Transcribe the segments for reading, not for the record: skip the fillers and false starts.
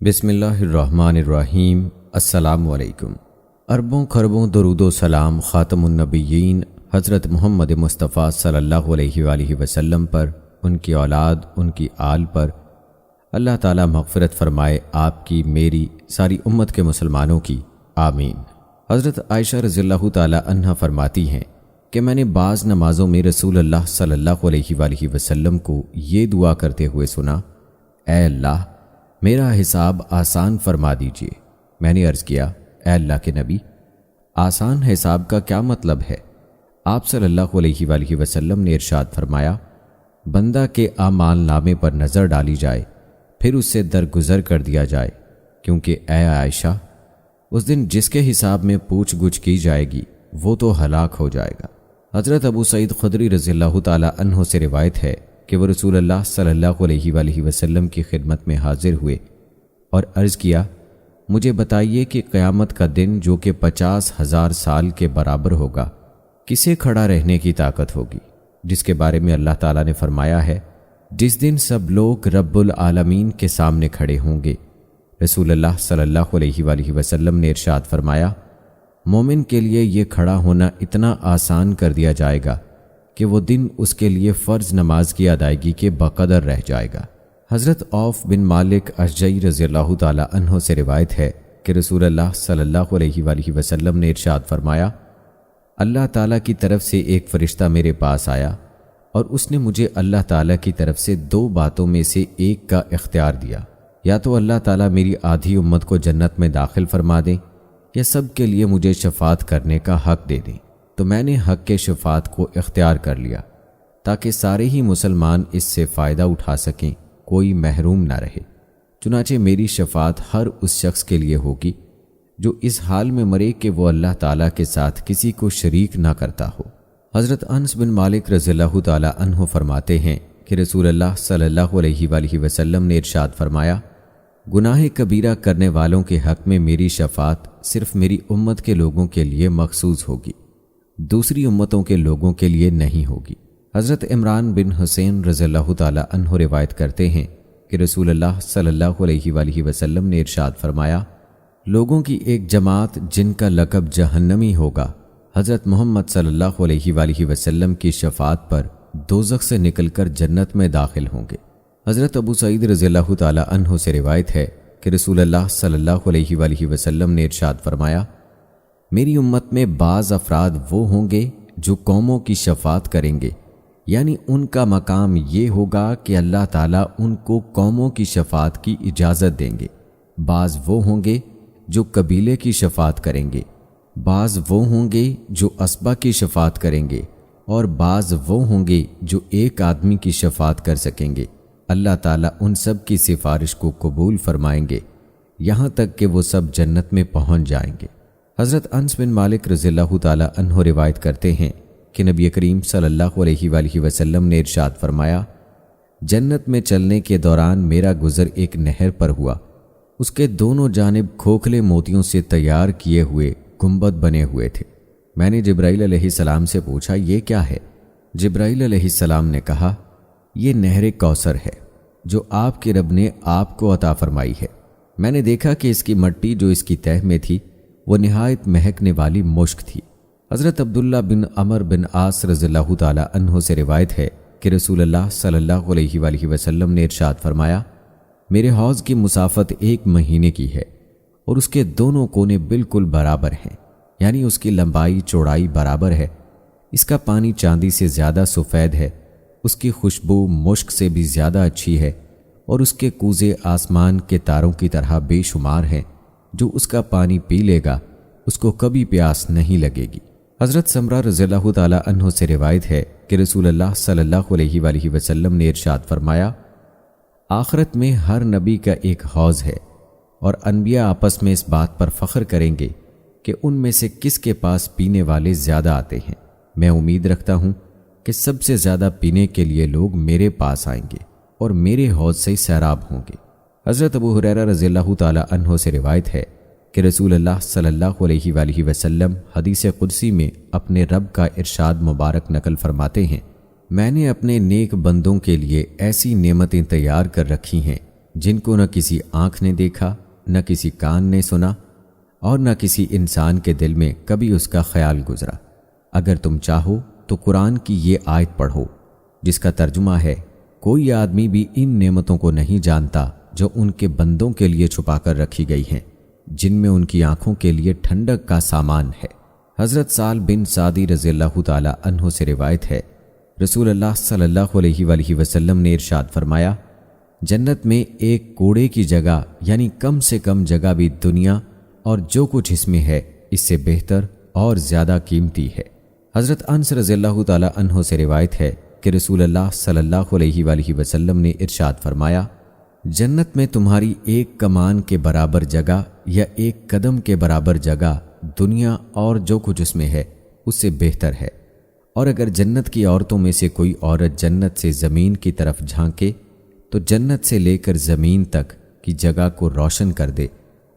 بسم اللہ الرحمن الرحیم۔ السلام علیکم۔ اربوں خربوں درود و سلام خاتم النبیین حضرت محمد مصطفیٰ صلی اللہ علیہ وآلہ وسلم پر، ان کی اولاد، ان کی آل پر اللہ تعالیٰ مغفرت فرمائے، آپ کی، میری، ساری امت کے مسلمانوں کی، آمین۔ حضرت عائشہ رضی اللہ تعالیٰ عنہا فرماتی ہیں کہ میں نے بعض نمازوں میں رسول اللہ صلی اللہ علیہ وآلہ وسلم کو یہ دعا کرتے ہوئے سنا، اے اللہ میرا حساب آسان فرما دیجئے۔ میں نے عرض کیا، اے اللہ کے نبی، آسان حساب کا کیا مطلب ہے؟ آپ صلی اللہ علیہ وآلہ وسلم نے ارشاد فرمایا، بندہ کے اعمال نامے پر نظر ڈالی جائے، پھر اس سے درگزر کر دیا جائے، کیونکہ اے عائشہ، اس دن جس کے حساب میں پوچھ گچھ کی جائے گی وہ تو ہلاک ہو جائے گا۔ حضرت ابو سعید خدری رضی اللہ تعالیٰ عنہ سے روایت ہے کہ وہ رسول اللہ صلی اللہ علیہ وآلہ وسلم کی خدمت میں حاضر ہوئے اور عرض کیا، مجھے بتائیے کہ قیامت کا دن جو کہ 50,000 سال کے برابر ہوگا، کسے کھڑا رہنے کی طاقت ہوگی؟ جس کے بارے میں اللہ تعالیٰ نے فرمایا ہے، جس دن سب لوگ رب العالمین کے سامنے کھڑے ہوں گے۔ رسول اللہ صلی اللہ علیہ وآلہ وسلم نے ارشاد فرمایا، مومن کے لیے یہ کھڑا ہونا اتنا آسان کر دیا جائے گا کہ وہ دن اس کے لیے فرض نماز کی ادائیگی کے بقدر رہ جائے گا۔ حضرت عوف بن مالک اشجعی رضی اللہ تعالیٰ عنہ سے روایت ہے کہ رسول اللہ صلی اللہ علیہ وآلہ وسلم نے ارشاد فرمایا، اللہ تعالیٰ کی طرف سے ایک فرشتہ میرے پاس آیا اور اس نے مجھے اللہ تعالیٰ کی طرف سے 2 باتوں میں سے ایک کا اختیار دیا، یا تو اللہ تعالیٰ میری آدھی امت کو جنت میں داخل فرما دیں یا سب کے لیے مجھے شفاعت کرنے کا حق دے دیں۔ تو میں نے حق کے شفاعت کو اختیار کر لیا تاکہ سارے ہی مسلمان اس سے فائدہ اٹھا سکیں، کوئی محروم نہ رہے۔ چنانچہ میری شفاعت ہر اس شخص کے لیے ہوگی جو اس حال میں مرے کہ وہ اللہ تعالیٰ کے ساتھ کسی کو شریک نہ کرتا ہو۔ حضرت انس بن مالک رضی اللہ تعالیٰ عنہ فرماتے ہیں کہ رسول اللہ صلی اللہ علیہ وآلہ وسلم نے ارشاد فرمایا، گناہ کبیرہ کرنے والوں کے حق میں میری شفاعت صرف میری امت کے لوگوں کے لیے مخصوص ہوگی، دوسری امتوں کے لوگوں کے لیے نہیں ہوگی۔ حضرت عمران بن حسین رضی اللہ تعالیٰ عنہ روایت کرتے ہیں کہ رسول اللہ صلی اللہ علیہ وآلہ وسلم نے ارشاد فرمایا، لوگوں کی ایک جماعت جن کا لقب جہنمی ہوگا، حضرت محمد صلی اللہ علیہ وآلہ وسلم کی شفاعت پر دوزخ سے نکل کر جنت میں داخل ہوں گے۔ حضرت ابو سعید رضی اللہ تعالیٰ عنہ سے روایت ہے کہ رسول اللہ صلی اللہ علیہ وآلہ وسلم نے ارشاد فرمایا، میری امت میں بعض افراد وہ ہوں گے جو قوموں کی شفاعت کریں گے، یعنی ان کا مقام یہ ہوگا کہ اللہ تعالیٰ ان کو قوموں کی شفاعت کی اجازت دیں گے۔ بعض وہ ہوں گے جو قبیلے کی شفاعت کریں گے، بعض وہ ہوں گے جو اسبا کی شفاعت کریں گے، اور بعض وہ ہوں گے جو ایک آدمی کی شفاعت کر سکیں گے۔ اللہ تعالیٰ ان سب کی سفارش کو قبول فرمائیں گے یہاں تک کہ وہ سب جنت میں پہنچ جائیں گے۔ حضرت انس بن مالک رضی اللہ تعالیٰ عنہ روایت کرتے ہیں کہ نبی کریم صلی اللہ علیہ وآلہ وسلم نے ارشاد فرمایا، جنت میں چلنے کے دوران میرا گزر ایک نہر پر ہوا، اس کے دونوں جانب کھوکھلے موتیوں سے تیار کیے ہوئے گنبد بنے ہوئے تھے۔ میں نے جبرائیل علیہ السلام سے پوچھا، یہ کیا ہے؟ جبرائیل علیہ السلام نے کہا، یہ نہر کوثر ہے جو آپ کے رب نے آپ کو عطا فرمائی ہے۔ میں نے دیکھا کہ اس کی مٹی جو اس کی تہہ میں تھی وہ نہایت مہکنے والی مشک تھی۔ حضرت عبداللہ بن عمر بن عاص رضی اللہ تعالیٰ عنہ سے روایت ہے کہ رسول اللہ صلی اللہ علیہ وآلہ وسلم نے ارشاد فرمایا، میرے حوض کی مسافت 1 مہینے کی ہے اور اس کے دونوں کونے بالکل برابر ہیں، یعنی اس کی لمبائی چوڑائی برابر ہے، اس کا پانی چاندی سے زیادہ سفید ہے، اس کی خوشبو مشک سے بھی زیادہ اچھی ہے، اور اس کے کوزے آسمان کے تاروں کی طرح بے شمار ہیں، جو اس کا پانی پی لے گا اس کو کبھی پیاس نہیں لگے گی۔ حضرت سمرہ رضی اللہ تعالیٰ عنہ سے روایت ہے کہ رسول اللہ صلی اللہ علیہ وآلہ وسلم نے ارشاد فرمایا، آخرت میں ہر نبی کا ایک حوض ہے، اور انبیاء آپس میں اس بات پر فخر کریں گے کہ ان میں سے کس کے پاس پینے والے زیادہ آتے ہیں۔ میں امید رکھتا ہوں کہ سب سے زیادہ پینے کے لیے لوگ میرے پاس آئیں گے اور میرے حوض سے سیراب ہوں گے۔ حضرت ابو ہریرہ رضی اللہ تعالیٰ عنہ سے روایت ہے کہ رسول اللہ صلی اللہ علیہ وآلہ وسلم حدیث قدسی میں اپنے رب کا ارشاد مبارک نقل فرماتے ہیں، میں نے اپنے نیک بندوں کے لیے ایسی نعمتیں تیار کر رکھی ہیں جن کو نہ کسی آنکھ نے دیکھا، نہ کسی کان نے سنا، اور نہ کسی انسان کے دل میں کبھی اس کا خیال گزرا۔ اگر تم چاہو تو قرآن کی یہ آیت پڑھو، جس کا ترجمہ ہے، کوئی آدمی بھی ان نعمتوں کو نہیں جانتا جو ان کے بندوں کے لیے چھپا کر رکھی گئی ہیں، جن میں ان کی آنکھوں کے لیے ٹھنڈک کا سامان ہے۔ حضرت سال بن سعدی رضی اللہ تعالی عنہ سے روایت ہے، رسول اللہ صلی اللہ علیہ وآلہ وسلم نے ارشاد فرمایا، جنت میں ایک کوڑے کی جگہ یعنی کم سے کم جگہ بھی دنیا اور جو کچھ اس میں ہے اس سے بہتر اور زیادہ قیمتی ہے۔ حضرت انس رضی اللہ تعالی عنہ سے روایت ہے کہ رسول اللہ صلی اللہ علیہ وآلہ وسلم نے ارشاد فرمایا، جنت میں تمہاری ایک کمان کے برابر جگہ یا ایک قدم کے برابر جگہ دنیا اور جو کچھ اس میں ہے اس سے بہتر ہے۔ اور اگر جنت کی عورتوں میں سے کوئی عورت جنت سے زمین کی طرف جھانکے تو جنت سے لے کر زمین تک کی جگہ کو روشن کر دے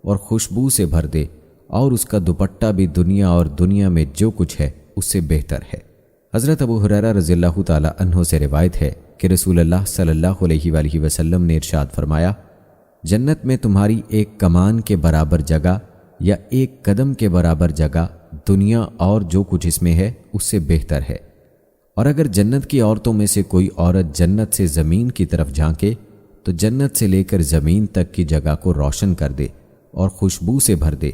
اور خوشبو سے بھر دے، اور اس کا دوپٹہ بھی دنیا اور دنیا میں جو کچھ ہے اس سے بہتر ہے۔ حضرت ابو ہریرہ رضی اللہ تعالی عنہ سے روایت ہے کہ رسول اللہ صلی اللہ علیہ وآلہ وسلم نے ارشاد فرمایا، جنت میں تمہاری ایک کمان کے برابر جگہ یا ایک قدم کے برابر جگہ دنیا اور جو کچھ اس میں ہے اس سے بہتر ہے۔ اور اگر جنت کی عورتوں میں سے کوئی عورت جنت سے زمین کی طرف جھانکے تو جنت سے لے کر زمین تک کی جگہ کو روشن کر دے اور خوشبو سے بھر دے،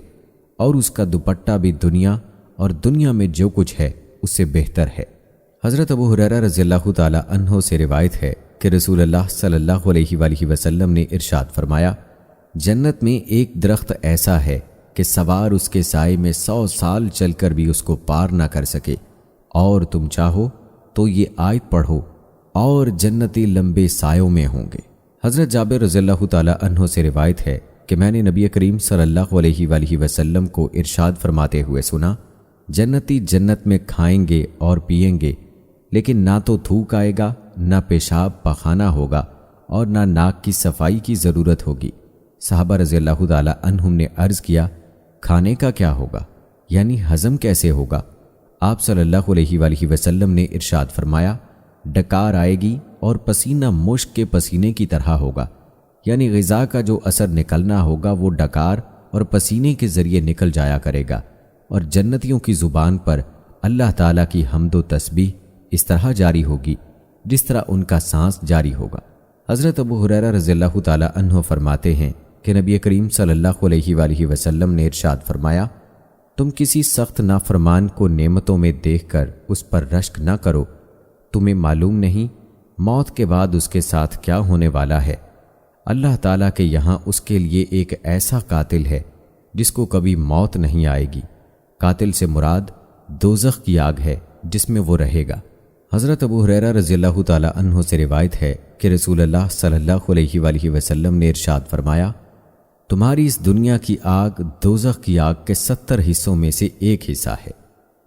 اور اس کا دوپٹہ بھی دنیا اور دنیا میں جو کچھ ہے اس سے بہتر ہے۔ حضرت ابو ہریرہ رضی اللہ تعالی عنہ سے روایت ہے کہ رسول اللہ صلی اللہ علیہ وآلہ وسلم نے ارشاد فرمایا، جنت میں ایک درخت ایسا ہے کہ سوار اس کے سائے میں 100 سال چل کر بھی اس کو پار نہ کر سکے، اور تم چاہو تو یہ آیت پڑھو اور جنتی لمبے سایوں میں ہوں گے۔ حضرت جابر رضی اللہ تعالی عنہ سے روایت ہے کہ میں نے نبی کریم صلی اللہ علیہ وآلہ وسلم کو ارشاد فرماتے ہوئے سنا، جنتی جنت میں کھائیں گے اور پیئیں گے، لیکن نہ تو تھوک آئے گا، نہ پیشاب پخانہ ہوگا، اور نہ ناک کی صفائی کی ضرورت ہوگی۔ صحابہ رضی اللہ تعالی عنہم نے عرض کیا، کھانے کا کیا ہوگا، یعنی ہضم کیسے ہوگا؟ آپ صلی اللہ علیہ وآلہ وسلم نے ارشاد فرمایا، ڈکار آئے گی اور پسینہ مشک کے پسینے کی طرح ہوگا، یعنی غذا کا جو اثر نکلنا ہوگا وہ ڈکار اور پسینے کے ذریعے نکل جایا کرے گا، اور جنتیوں کی زبان پر اللہ تعالیٰ کی حمد و تسبیح اس طرح جاری ہوگی جس طرح ان کا سانس جاری ہوگا۔ حضرت ابو ہریرہ رضی اللہ تعالی عنہ فرماتے ہیں کہ نبی کریم صلی اللہ علیہ وآلہ وسلم نے ارشاد فرمایا، تم کسی سخت نافرمان کو نعمتوں میں دیکھ کر اس پر رشک نہ کرو، تمہیں معلوم نہیں موت کے بعد اس کے ساتھ کیا ہونے والا ہے۔ اللہ تعالیٰ کے یہاں اس کے لیے ایک ایسا قاتل ہے جس کو کبھی موت نہیں آئے گی۔ قاتل سے مراد دوزخ کی آگ ہے جس میں وہ رہے گا۔ حضرت ابو ہریرہ رضی اللہ تعالی عنہ سے روایت ہے کہ رسول اللہ صلی اللہ علیہ وآلہ وسلم نے ارشاد فرمایا، تمہاری اس دنیا کی آگ دوزخ کی آگ کے 70 حصوں میں سے ایک حصہ ہے۔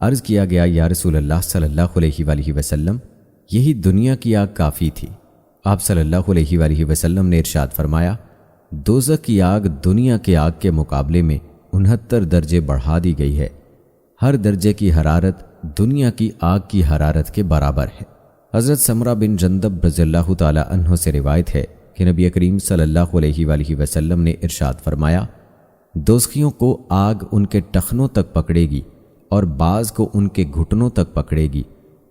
عرض کیا گیا، یا رسول اللہ صلی اللہ علیہ وآلہ وسلم، یہی دنیا کی آگ کافی تھی؟ آپ صلی اللہ علیہ وآلہ وسلم نے ارشاد فرمایا، دوزخ کی آگ دنیا کی آگ کے مقابلے میں 69 درجے بڑھا دی گئی ہے، ہر درجے کی حرارت دنیا کی آگ کی حرارت کے برابر ہے۔ حضرت سمرہ بن جندب رضی اللہ تعالی عنہ سے روایت ہے کہ نبی کریم صلی اللہ علیہ وآلہ وسلم نے ارشاد فرمایا، دوزخیوں کو آگ ان کے ٹخنوں تک پکڑے گی، اور بعض کو ان کے گھٹنوں تک پکڑے گی،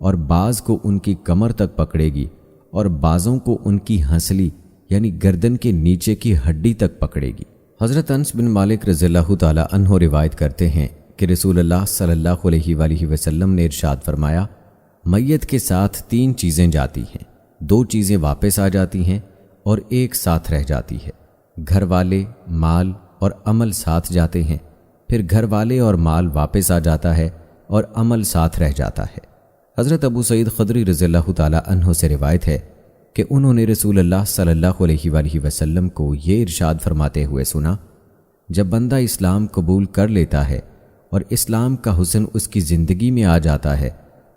اور بعض کو ان کی کمر تک پکڑے گی، اور بعضوں کو ان کی ہنسلی یعنی گردن کے نیچے کی ہڈی تک پکڑے گی۔ حضرت انس بن مالک رضی اللہ تعالی عنہ روایت کرتے ہیں کہ رسول اللہ صلی اللہ علیہ وآلہ وسلم نے ارشاد فرمایا، میت کے ساتھ 3 چیزیں جاتی ہیں، 2 چیزیں واپس آ جاتی ہیں اور ایک ساتھ رہ جاتی ہے۔ گھر والے، مال اور عمل ساتھ جاتے ہیں، پھر گھر والے اور مال واپس آ جاتا ہے اور عمل ساتھ رہ جاتا ہے۔ حضرت ابو سعید خدری رضی اللہ تعالی عنہ سے روایت ہے کہ انہوں نے رسول اللہ صلی اللہ علیہ وآلہ وسلم کو یہ ارشاد فرماتے ہوئے سنا، جب بندہ اسلام قبول کر لیتا ہے اور اسلام کا حسن اس کی زندگی میں آ جاتا ہے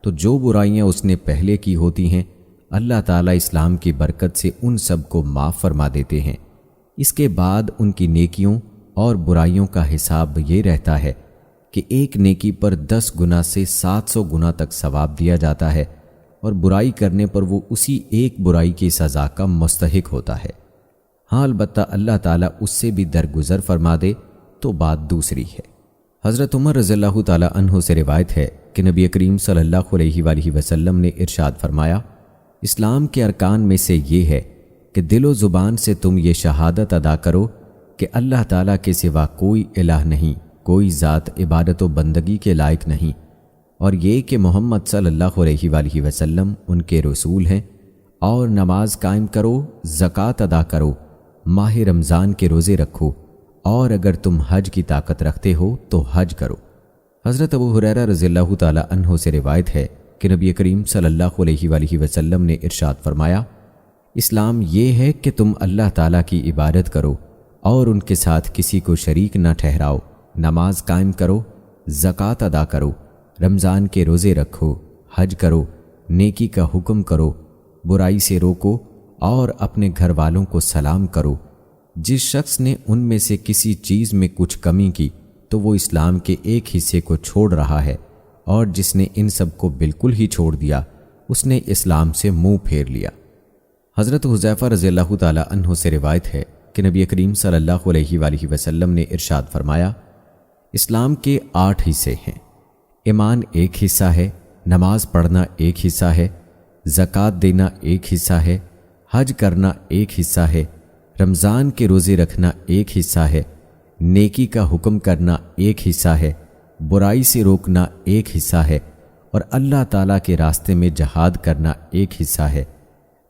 تو جو برائیاں اس نے پہلے کی ہوتی ہیں اللہ تعالیٰ اسلام کی برکت سے ان سب کو معاف فرما دیتے ہیں۔ اس کے بعد ان کی نیکیوں اور برائیوں کا حساب یہ رہتا ہے کہ ایک نیکی پر 10 گنا سے 700 گنا تک ثواب دیا جاتا ہے، اور برائی کرنے پر وہ اسی ایک برائی کی سزا کا مستحق ہوتا ہے۔ ہاں البتہ اللہ تعالیٰ اس سے بھی درگزر فرما دے تو بات دوسری ہے۔ حضرت عمر رضی اللہ تعالیٰ عنہ سے روایت ہے کہ نبی کریم صلی اللہ علیہ وآلہ وسلم نے ارشاد فرمایا، اسلام کے ارکان میں سے یہ ہے کہ دل و زبان سے تم یہ شہادت ادا کرو کہ اللہ تعالیٰ کے سوا کوئی الہ نہیں، کوئی ذات عبادت و بندگی کے لائق نہیں، اور یہ کہ محمد صلی اللہ علیہ وآلہ وسلم ان کے رسول ہیں، اور نماز قائم کرو، زکوٰۃ ادا کرو، ماہ رمضان کے روزے رکھو، اور اگر تم حج کی طاقت رکھتے ہو تو حج کرو۔ حضرت ابو ہریرہ رضی اللہ تعالیٰ عنہ سے روایت ہے کہ نبی کریم صلی اللہ علیہ وآلہ وسلم نے ارشاد فرمایا، اسلام یہ ہے کہ تم اللہ تعالیٰ کی عبادت کرو اور ان کے ساتھ کسی کو شریک نہ ٹھہراؤ، نماز قائم کرو، زکوٰۃ ادا کرو، رمضان کے روزے رکھو، حج کرو، نیکی کا حکم کرو، برائی سے روکو، اور اپنے گھر والوں کو سلام کرو۔ جس شخص نے ان میں سے کسی چیز میں کچھ کمی کی تو وہ اسلام کے ایک حصے کو چھوڑ رہا ہے، اور جس نے ان سب کو بالکل ہی چھوڑ دیا اس نے اسلام سے منہ پھیر لیا۔ حضرت حذیفہ رضی اللہ تعالیٰ عنہ سے روایت ہے کہ نبی کریم صلی اللہ علیہ وآلہ وسلم نے ارشاد فرمایا، اسلام کے 8 حصے ہیں۔ ایمان ایک حصہ ہے، نماز پڑھنا ایک حصہ ہے، زکوٰۃ دینا ایک حصہ ہے، حج کرنا ایک حصہ ہے، رمضان کے روزے رکھنا ایک حصہ ہے، نیکی کا حکم کرنا ایک حصہ ہے، برائی سے روکنا ایک حصہ ہے، اور اللہ تعالیٰ کے راستے میں جہاد کرنا ایک حصہ ہے۔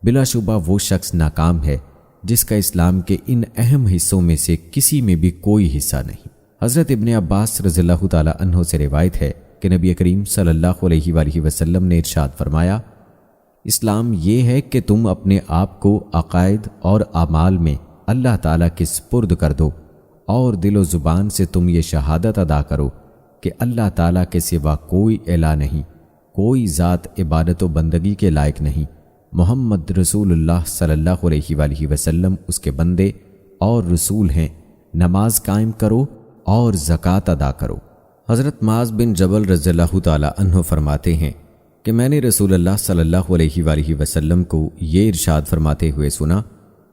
بلا شبہ وہ شخص ناکام ہے جس کا اسلام کے ان اہم حصوں میں سے کسی میں بھی کوئی حصہ نہیں۔ حضرت ابن عباس رضی اللہ تعالیٰ عنہ سے روایت ہے کہ نبی کریم صلی اللہ علیہ وآلہ وسلم نے ارشاد فرمایا، اسلام یہ ہے کہ تم اپنے آپ کو عقائد اور اعمال میں اللہ تعالیٰ کے سپرد کر دو، اور دل و زبان سے تم یہ شہادت ادا کرو کہ اللہ تعالیٰ کے سوا کوئی الہ نہیں، کوئی ذات عبادت و بندگی کے لائق نہیں، محمد رسول اللہ صلی اللہ علیہ وآلہ وسلم اس کے بندے اور رسول ہیں، نماز قائم کرو اور زکوٰۃ ادا کرو۔ حضرت معاذ بن جبل رضی اللہ تعالیٰ عنہ فرماتے ہیں کہ میں نے رسول اللہ صلی اللہ علیہ وآلہ وسلم کو یہ ارشاد فرماتے ہوئے سنا،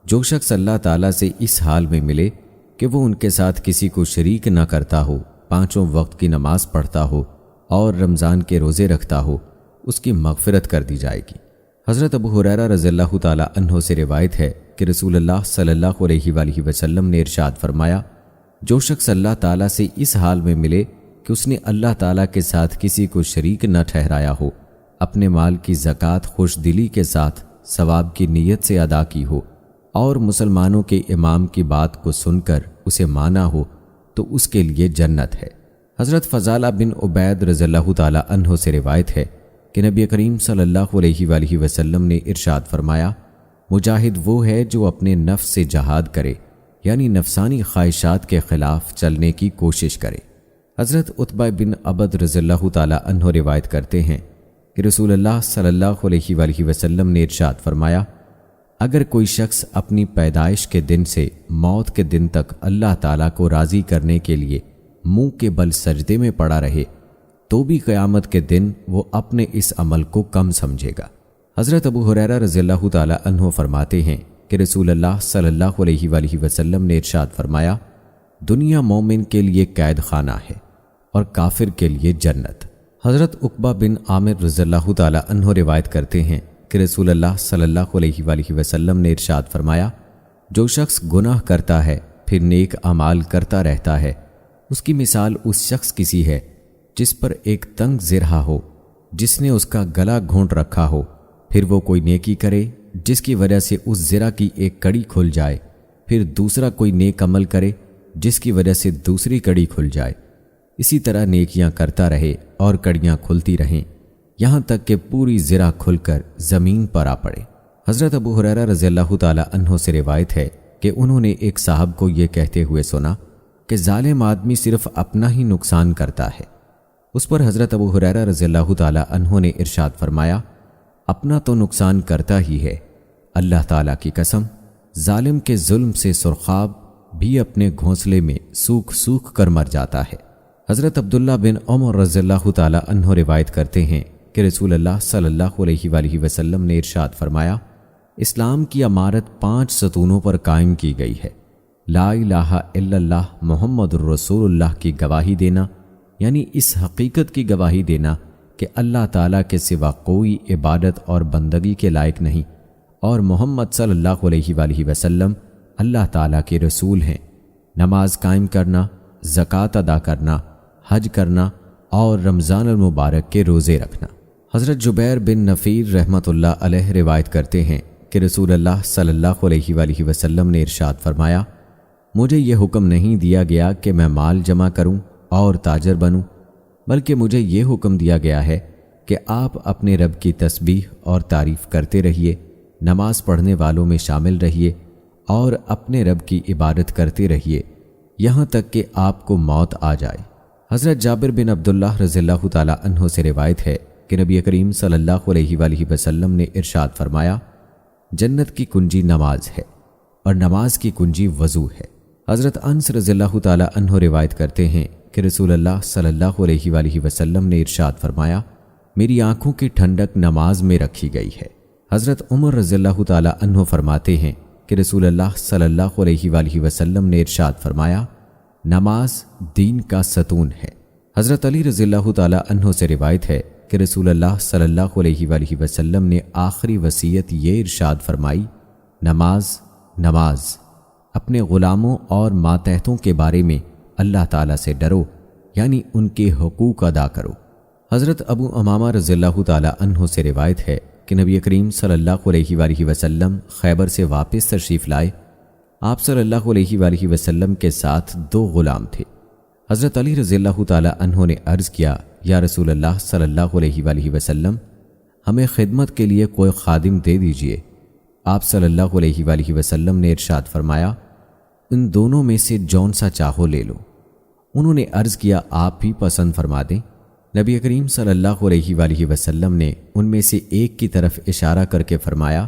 جو شخص اللہ تعالیٰ سے اس حال میں ملے کہ وہ ان کے ساتھ کسی کو شریک نہ کرتا ہو، 5 وقت کی نماز پڑھتا ہو اور رمضان کے روزے رکھتا ہو، اس کی مغفرت کر دی جائے گی۔ حضرت ابو ہریرہ رضی اللہ تعالیٰ عنہ سے روایت ہے کہ رسول اللہ صلی اللہ علیہ وآلہ وسلم نے ارشاد فرمایا، جو شخص اللہ تعالیٰ سے اس حال میں ملے کہ اس نے اللہ تعالیٰ کے ساتھ کسی کو شریک نہ ٹھہرایا ہو، اپنے مال کی زکوٰۃ خوش دلی کے ساتھ ثواب کی نیت سے ادا کی ہو، اور مسلمانوں کے امام کی بات کو سن کر اسے مانا ہو، تو اس کے لیے جنت ہے۔ حضرت فضالہ بن عبید رضی اللہ تعالیٰ عنہ سے روایت ہے کہ نبی کریم صلی اللہ علیہ وآلہ وسلم نے ارشاد فرمایا، مجاہد وہ ہے جو اپنے نفس سے جہاد کرے، یعنی نفسانی خواہشات کے خلاف چلنے کی کوشش کرے۔ حضرت عتبہ بن عبد رضی اللہ تعالیٰ عنہ روایت کرتے ہیں کہ رسول اللہ صلی اللہ علیہ وآلہ وسلم نے ارشاد فرمایا، اگر کوئی شخص اپنی پیدائش کے دن سے موت کے دن تک اللہ تعالیٰ کو راضی کرنے کے لیے منہ کے بل سجدے میں پڑا رہے تو بھی قیامت کے دن وہ اپنے اس عمل کو کم سمجھے گا۔ حضرت ابو ہریرہ رضی اللہ تعالیٰ عنہ فرماتے ہیں کہ رسول اللہ صلی اللہ علیہ وآلہ وسلم نے ارشاد فرمایا، دنیا مومن کے لیے قید خانہ ہے اور کافر کے لیے جنت۔ حضرت عقبہ بن عامر رضی اللہ تعالیٰ عنہ روایت کرتے ہیں کہ رسول اللہ صلی اللہ علیہ وآلہ وسلم نے ارشاد فرمایا، جو شخص گناہ کرتا ہے پھر نیک اعمال کرتا رہتا ہے، اس کی مثال اس شخص کی سی ہے جس پر ایک تنگ زرہ ہو، جس نے اس کا گلا گھونٹ رکھا ہو، پھر وہ کوئی نیکی کرے جس کی وجہ سے اس زرہ کی ایک کڑی کھل جائے، پھر دوسرا کوئی نیک عمل کرے جس کی وجہ سے دوسری کڑی کھل جائے، اسی طرح نیکیاں کرتا رہے اور کڑیاں کھلتی رہیں یہاں تک کہ پوری زرہ کھل کر زمین پر آ پڑے۔ حضرت ابو ہریرہ رضی اللہ تعالیٰ عنہ سے روایت ہے کہ انہوں نے ایک صاحب کو یہ کہتے ہوئے سنا کہ ظالم آدمی صرف اپنا ہی نقصان کرتا ہے۔ اس پر حضرت ابو ہریرہ رضی اللہ تعالیٰ عنہ نے ارشاد فرمایا، اپنا تو نقصان کرتا ہی ہے، اللہ تعالیٰ کی قسم، ظالم کے ظلم سے سرخاب بھی اپنے گھونسلے میں سوکھ سوکھ کر مر جاتا ہے۔ حضرت عبداللہ بن عمر رضی اللہ تعالیٰ عنہ روایت کرتے ہیں کہ رسول اللہ صلی اللہ علیہ وآلہ وسلم نے ارشاد فرمایا، اسلام کی عمارت 5 ستونوں پر قائم کی گئی ہے۔ لا الہ الا اللہ محمد الرسول اللہ کی گواہی دینا، یعنی اس حقیقت کی گواہی دینا کہ اللہ تعالیٰ کے سوا کوئی عبادت اور بندگی کے لائق نہیں، اور محمد صلی اللہ علیہ وآلہ وسلم اللہ تعالیٰ کے رسول ہیں۔ نماز قائم کرنا، زکوٰۃ ادا کرنا، حج کرنا اور رمضان المبارک کے روزے رکھنا۔ حضرت جبیر بن نفیر رحمۃ اللہ علیہ روایت کرتے ہیں کہ رسول اللہ صلی اللہ علیہ وآلہ وسلم نے ارشاد فرمایا، مجھے یہ حکم نہیں دیا گیا کہ میں مال جمع کروں اور تاجر بنوں، بلکہ مجھے یہ حکم دیا گیا ہے کہ آپ اپنے رب کی تسبیح اور تعریف کرتے رہیے، نماز پڑھنے والوں میں شامل رہیے اور اپنے رب کی عبادت کرتے رہیے یہاں تک کہ آپ کو موت آ جائے۔ حضرت جابر بن عبداللہ رضی اللہ تعالی عنہ سے روایت ہے کہ نبی کریم صلی اللہ علیہ وآلہ وسلم نے ارشاد فرمایا، جنت کی کنجی نماز ہے اور نماز کی کنجی وضو ہے۔ حضرت انس رضی اللہ تعالی عنہ روایت کرتے ہیں کہ رسول اللہ صلی اللہ علیہ وآلہ وسلم نے ارشاد فرمایا، میری آنکھوں کی ٹھنڈک نماز میں رکھی گئی ہے۔ حضرت عمر رضی اللہ تعالی عنہ فرماتے ہیں کہ رسول اللہ صلی اللہ علیہ وآلہ وسلم نے ارشاد فرمایا، نماز دین کا ستون ہے۔ حضرت علی رضی اللہ تعالی عنہ سے روایت ہے کہ رسول اللہ صلی اللہ علیہ وآلہ وسلم نے آخری وصیت یہ ارشاد فرمائی، نماز نماز، اپنے غلاموں اور ماتحتوں کے بارے میں اللہ تعالیٰ سے ڈرو، یعنی ان کے حقوق ادا کرو۔ حضرت ابو امامہ رضی اللہ تعالی عنہ سے روایت ہے کہ نبی کریم صلی اللہ علیہ وآلہ وسلم خیبر سے واپس تشریف لائے۔ آپ صلی اللہ علیہ وآلہ وسلم کے ساتھ 2 غلام تھے۔ حضرت علی رضی اللہ تعالی عنہ نے عرض کیا، یا رسول اللہ صلی اللہ علیہ وآلہ وسلم، ہمیں خدمت کے لیے کوئی خادم دے دیجئے۔ آپ صلی اللہ علیہ وآلہ وسلم نے ارشاد فرمایا، ان دونوں میں سے جون سا چاہو لے لو۔ انہوں نے عرض کیا، آپ بھی پسند فرما دیں۔ نبی کریم صلی اللہ علیہ وآلہ وسلم نے ان میں سے ایک کی طرف اشارہ کر کے فرمایا،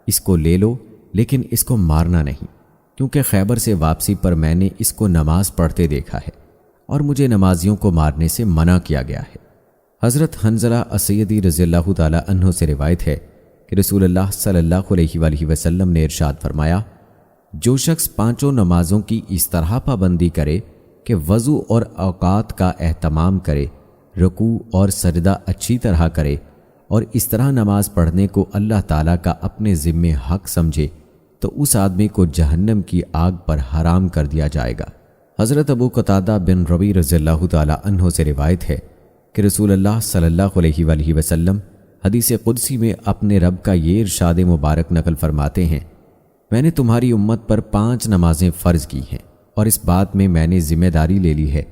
اس کو لے لو لیکن اس کو مارنا نہیں، کیونکہ خیبر سے واپسی پر میں نے اس کو نماز پڑھتے دیکھا ہے اور مجھے نمازیوں کو مارنے سے منع کیا گیا ہے۔ حضرت حنظلہ اسیدی رضی اللہ تعالی عنہ سے روایت ہے کہ رسول اللہ صلی اللہ علیہ وآلہ وسلم نے ارشاد فرمایا، جو شخص 5 نمازوں کی اس طرح پابندی کرے کہ وضو اور اوقات کا اہتمام کرے، رکوع اور سجدہ اچھی طرح کرے اور اس طرح نماز پڑھنے کو اللہ تعالیٰ کا اپنے ذمے حق سمجھے، تو اس آدمی کو جہنم کی آگ پر حرام کر دیا جائے گا۔ حضرت ابو قتادہ بن ربیع رضی اللہ تعالی عنہ سے روایت ہے کہ رسول اللہ صلی اللہ علیہ وآلہ وسلم حدیث قدسی میں اپنے رب کا یہ ارشاد مبارک نقل فرماتے ہیں، میں نے تمہاری امت پر 5 نمازیں فرض کی ہیں، اور اس بات میں میں نے ذمہ داری لے لی ہے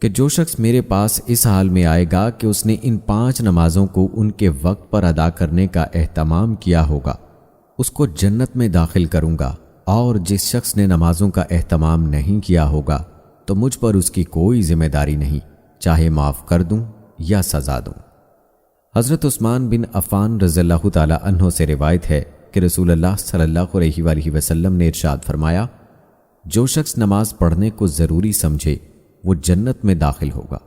کہ جو شخص میرے پاس اس حال میں آئے گا کہ اس نے ان 5 نمازوں کو ان کے وقت پر ادا کرنے کا اہتمام کیا ہوگا، اس کو جنت میں داخل کروں گا، اور جس شخص نے نمازوں کا اہتمام نہیں کیا ہوگا تو مجھ پر اس کی کوئی ذمہ داری نہیں، چاہے معاف کر دوں یا سزا دوں۔ حضرت عثمان بن عفان رضی اللہ تعالی عنہ سے روایت ہے کہ رسول اللہ صلی اللہ علیہ وآلہ وسلم نے ارشاد فرمایا، جو شخص نماز پڑھنے کو ضروری سمجھے وہ جنت میں داخل ہوگا۔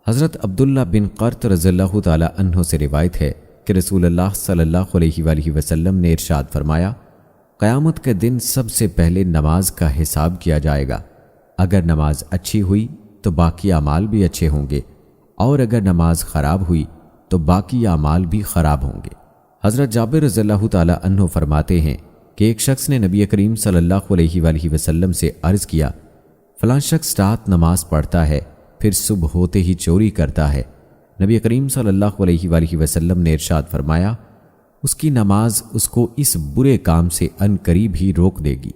حضرت عبداللہ بن قرط رضی اللہ تعالی عنہ سے روایت ہے کہ رسول اللہ صلی اللہ علیہ وآلہ وسلم نے ارشاد فرمایا، قیامت کے دن سب سے پہلے نماز کا حساب کیا جائے گا، اگر نماز اچھی ہوئی تو باقی اعمال بھی اچھے ہوں گے، اور اگر نماز خراب ہوئی تو باقی اعمال بھی خراب ہوں گے۔ حضرت جابر رضی اللہ تعالی عنہ فرماتے ہیں کہ ایک شخص نے نبی کریم صلی اللہ علیہ وآلہ وسلم سے عرض کیا، فلاں شخص رات نماز پڑھتا ہے پھر صبح ہوتے ہی چوری کرتا ہے۔ نبی کریم صلی اللہ علیہ وآلہ وسلم نے ارشاد فرمایا، اس کی نماز اس کو اس برے کام سے عن قریب ہی روک دے گی۔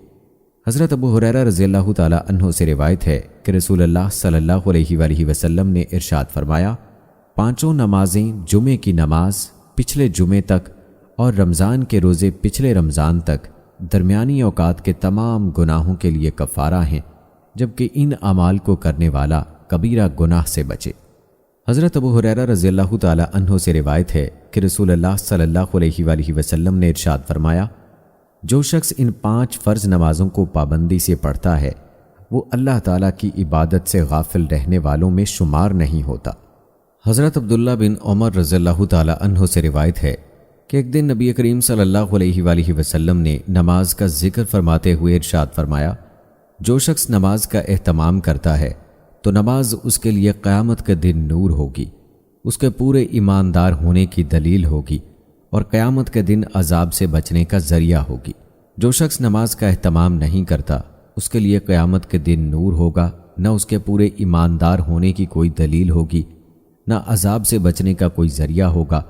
حضرت ابو ہریرہ رضی اللہ تعالی عنہ سے روایت ہے کہ رسول اللہ صلی اللہ علیہ وآلہ وسلم نے ارشاد فرمایا، 5 نمازیں جمعے کی نماز پچھلے جمعے تک اور رمضان کے روزے پچھلے رمضان تک درمیانی اوقات کے تمام گناہوں کے لیے کفارہ ہیں، جبکہ ان اعمال کو کرنے والا کبیرہ گناہ سے بچے۔ حضرت ابو ہریرہ رضی اللہ تعالی عنہ سے روایت ہے کہ رسول اللہ صلی اللہ علیہ وآلہ وسلم نے ارشاد فرمایا، جو شخص ان 5 فرض نمازوں کو پابندی سے پڑھتا ہے وہ اللہ تعالیٰ کی عبادت سے غافل رہنے والوں میں شمار نہیں ہوتا۔ حضرت عبداللہ بن عمر رضی اللہ تعالی عنہ سے روایت ہے کہ ایک دن نبی کریم صلی اللہ علیہ وآلہ وسلم نے نماز کا ذکر فرماتے ہوئے ارشاد فرمایا، جو شخص نماز کا اہتمام کرتا ہے تو نماز اس کے لیے قیامت کے دن نور ہوگی، اس کے پورے ایماندار ہونے کی دلیل ہوگی اور قیامت کے دن عذاب سے بچنے کا ذریعہ ہوگی۔ جو شخص نماز کا اہتمام نہیں کرتا اس کے لیے قیامت کے دن نور ہوگا، نہ اس کے پورے ایماندار ہونے کی کوئی دلیل ہوگی، نہ عذاب سے بچنے کا کوئی ذریعہ ہوگا،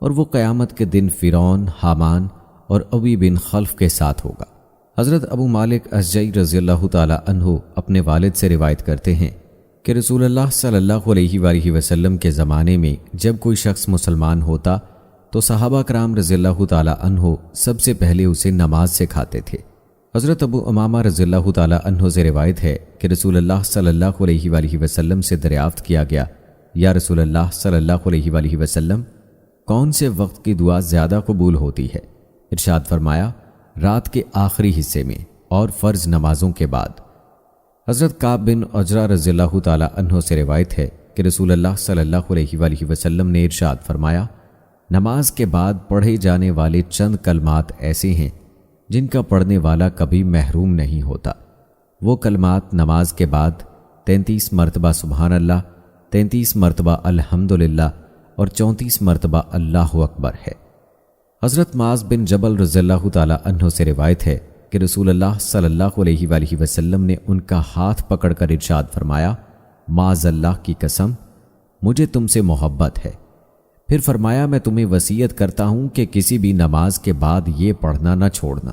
اور وہ قیامت کے دن فرعون، حامان اور ابی بن خلف کے ساتھ ہوگا۔ حضرت ابو مالک اشجعی رضی اللہ تعالی عنہ اپنے والد سے روایت کرتے ہیں کہ رسول اللہ صلی اللہ علیہ وآلہ وسلم کے زمانے میں جب کوئی شخص مسلمان ہوتا تو صحابہ کرام رضی اللہ تعالی عنہ سب سے پہلے اسے نماز سکھاتے تھے۔ حضرت ابو امامہ رضی اللہ تعالی عنہ سے روایت ہے کہ رسول اللہ صلی اللہ علیہ وآلہ وسلم سے دریافت کیا گیا، یا رسول اللہ صلی اللہ علیہ وآلہ وسلم، کون سے وقت کی دعا زیادہ قبول ہوتی ہے؟ ارشاد فرمایا، رات کے آخری حصے میں اور فرض نمازوں کے بعد۔ حضرت کعب بن عجرہ رضی اللہ تعالی عنہ سے روایت ہے کہ رسول اللہ صلی اللہ علیہ وآلہ وسلم نے ارشاد فرمایا، نماز کے بعد پڑھے جانے والے چند کلمات ایسے ہیں جن کا پڑھنے والا کبھی محروم نہیں ہوتا۔ وہ کلمات نماز کے بعد 33 مرتبہ سبحان اللہ، 33 مرتبہ الحمدللہ اور 34 مرتبہ اللہ اکبر ہے۔ حضرت معاذ بن جبل رضی اللہ تعالی عنہ سے روایت ہے کہ رسول اللہ صلی اللہ علیہ وآلہ وسلم نے ان کا ہاتھ پکڑ کر ارشاد فرمایا، معاذ اللہ کی قسم، مجھے تم سے محبت ہے۔ پھر فرمایا، میں تمہیں وصیت کرتا ہوں کہ کسی بھی نماز کے بعد یہ پڑھنا نہ چھوڑنا،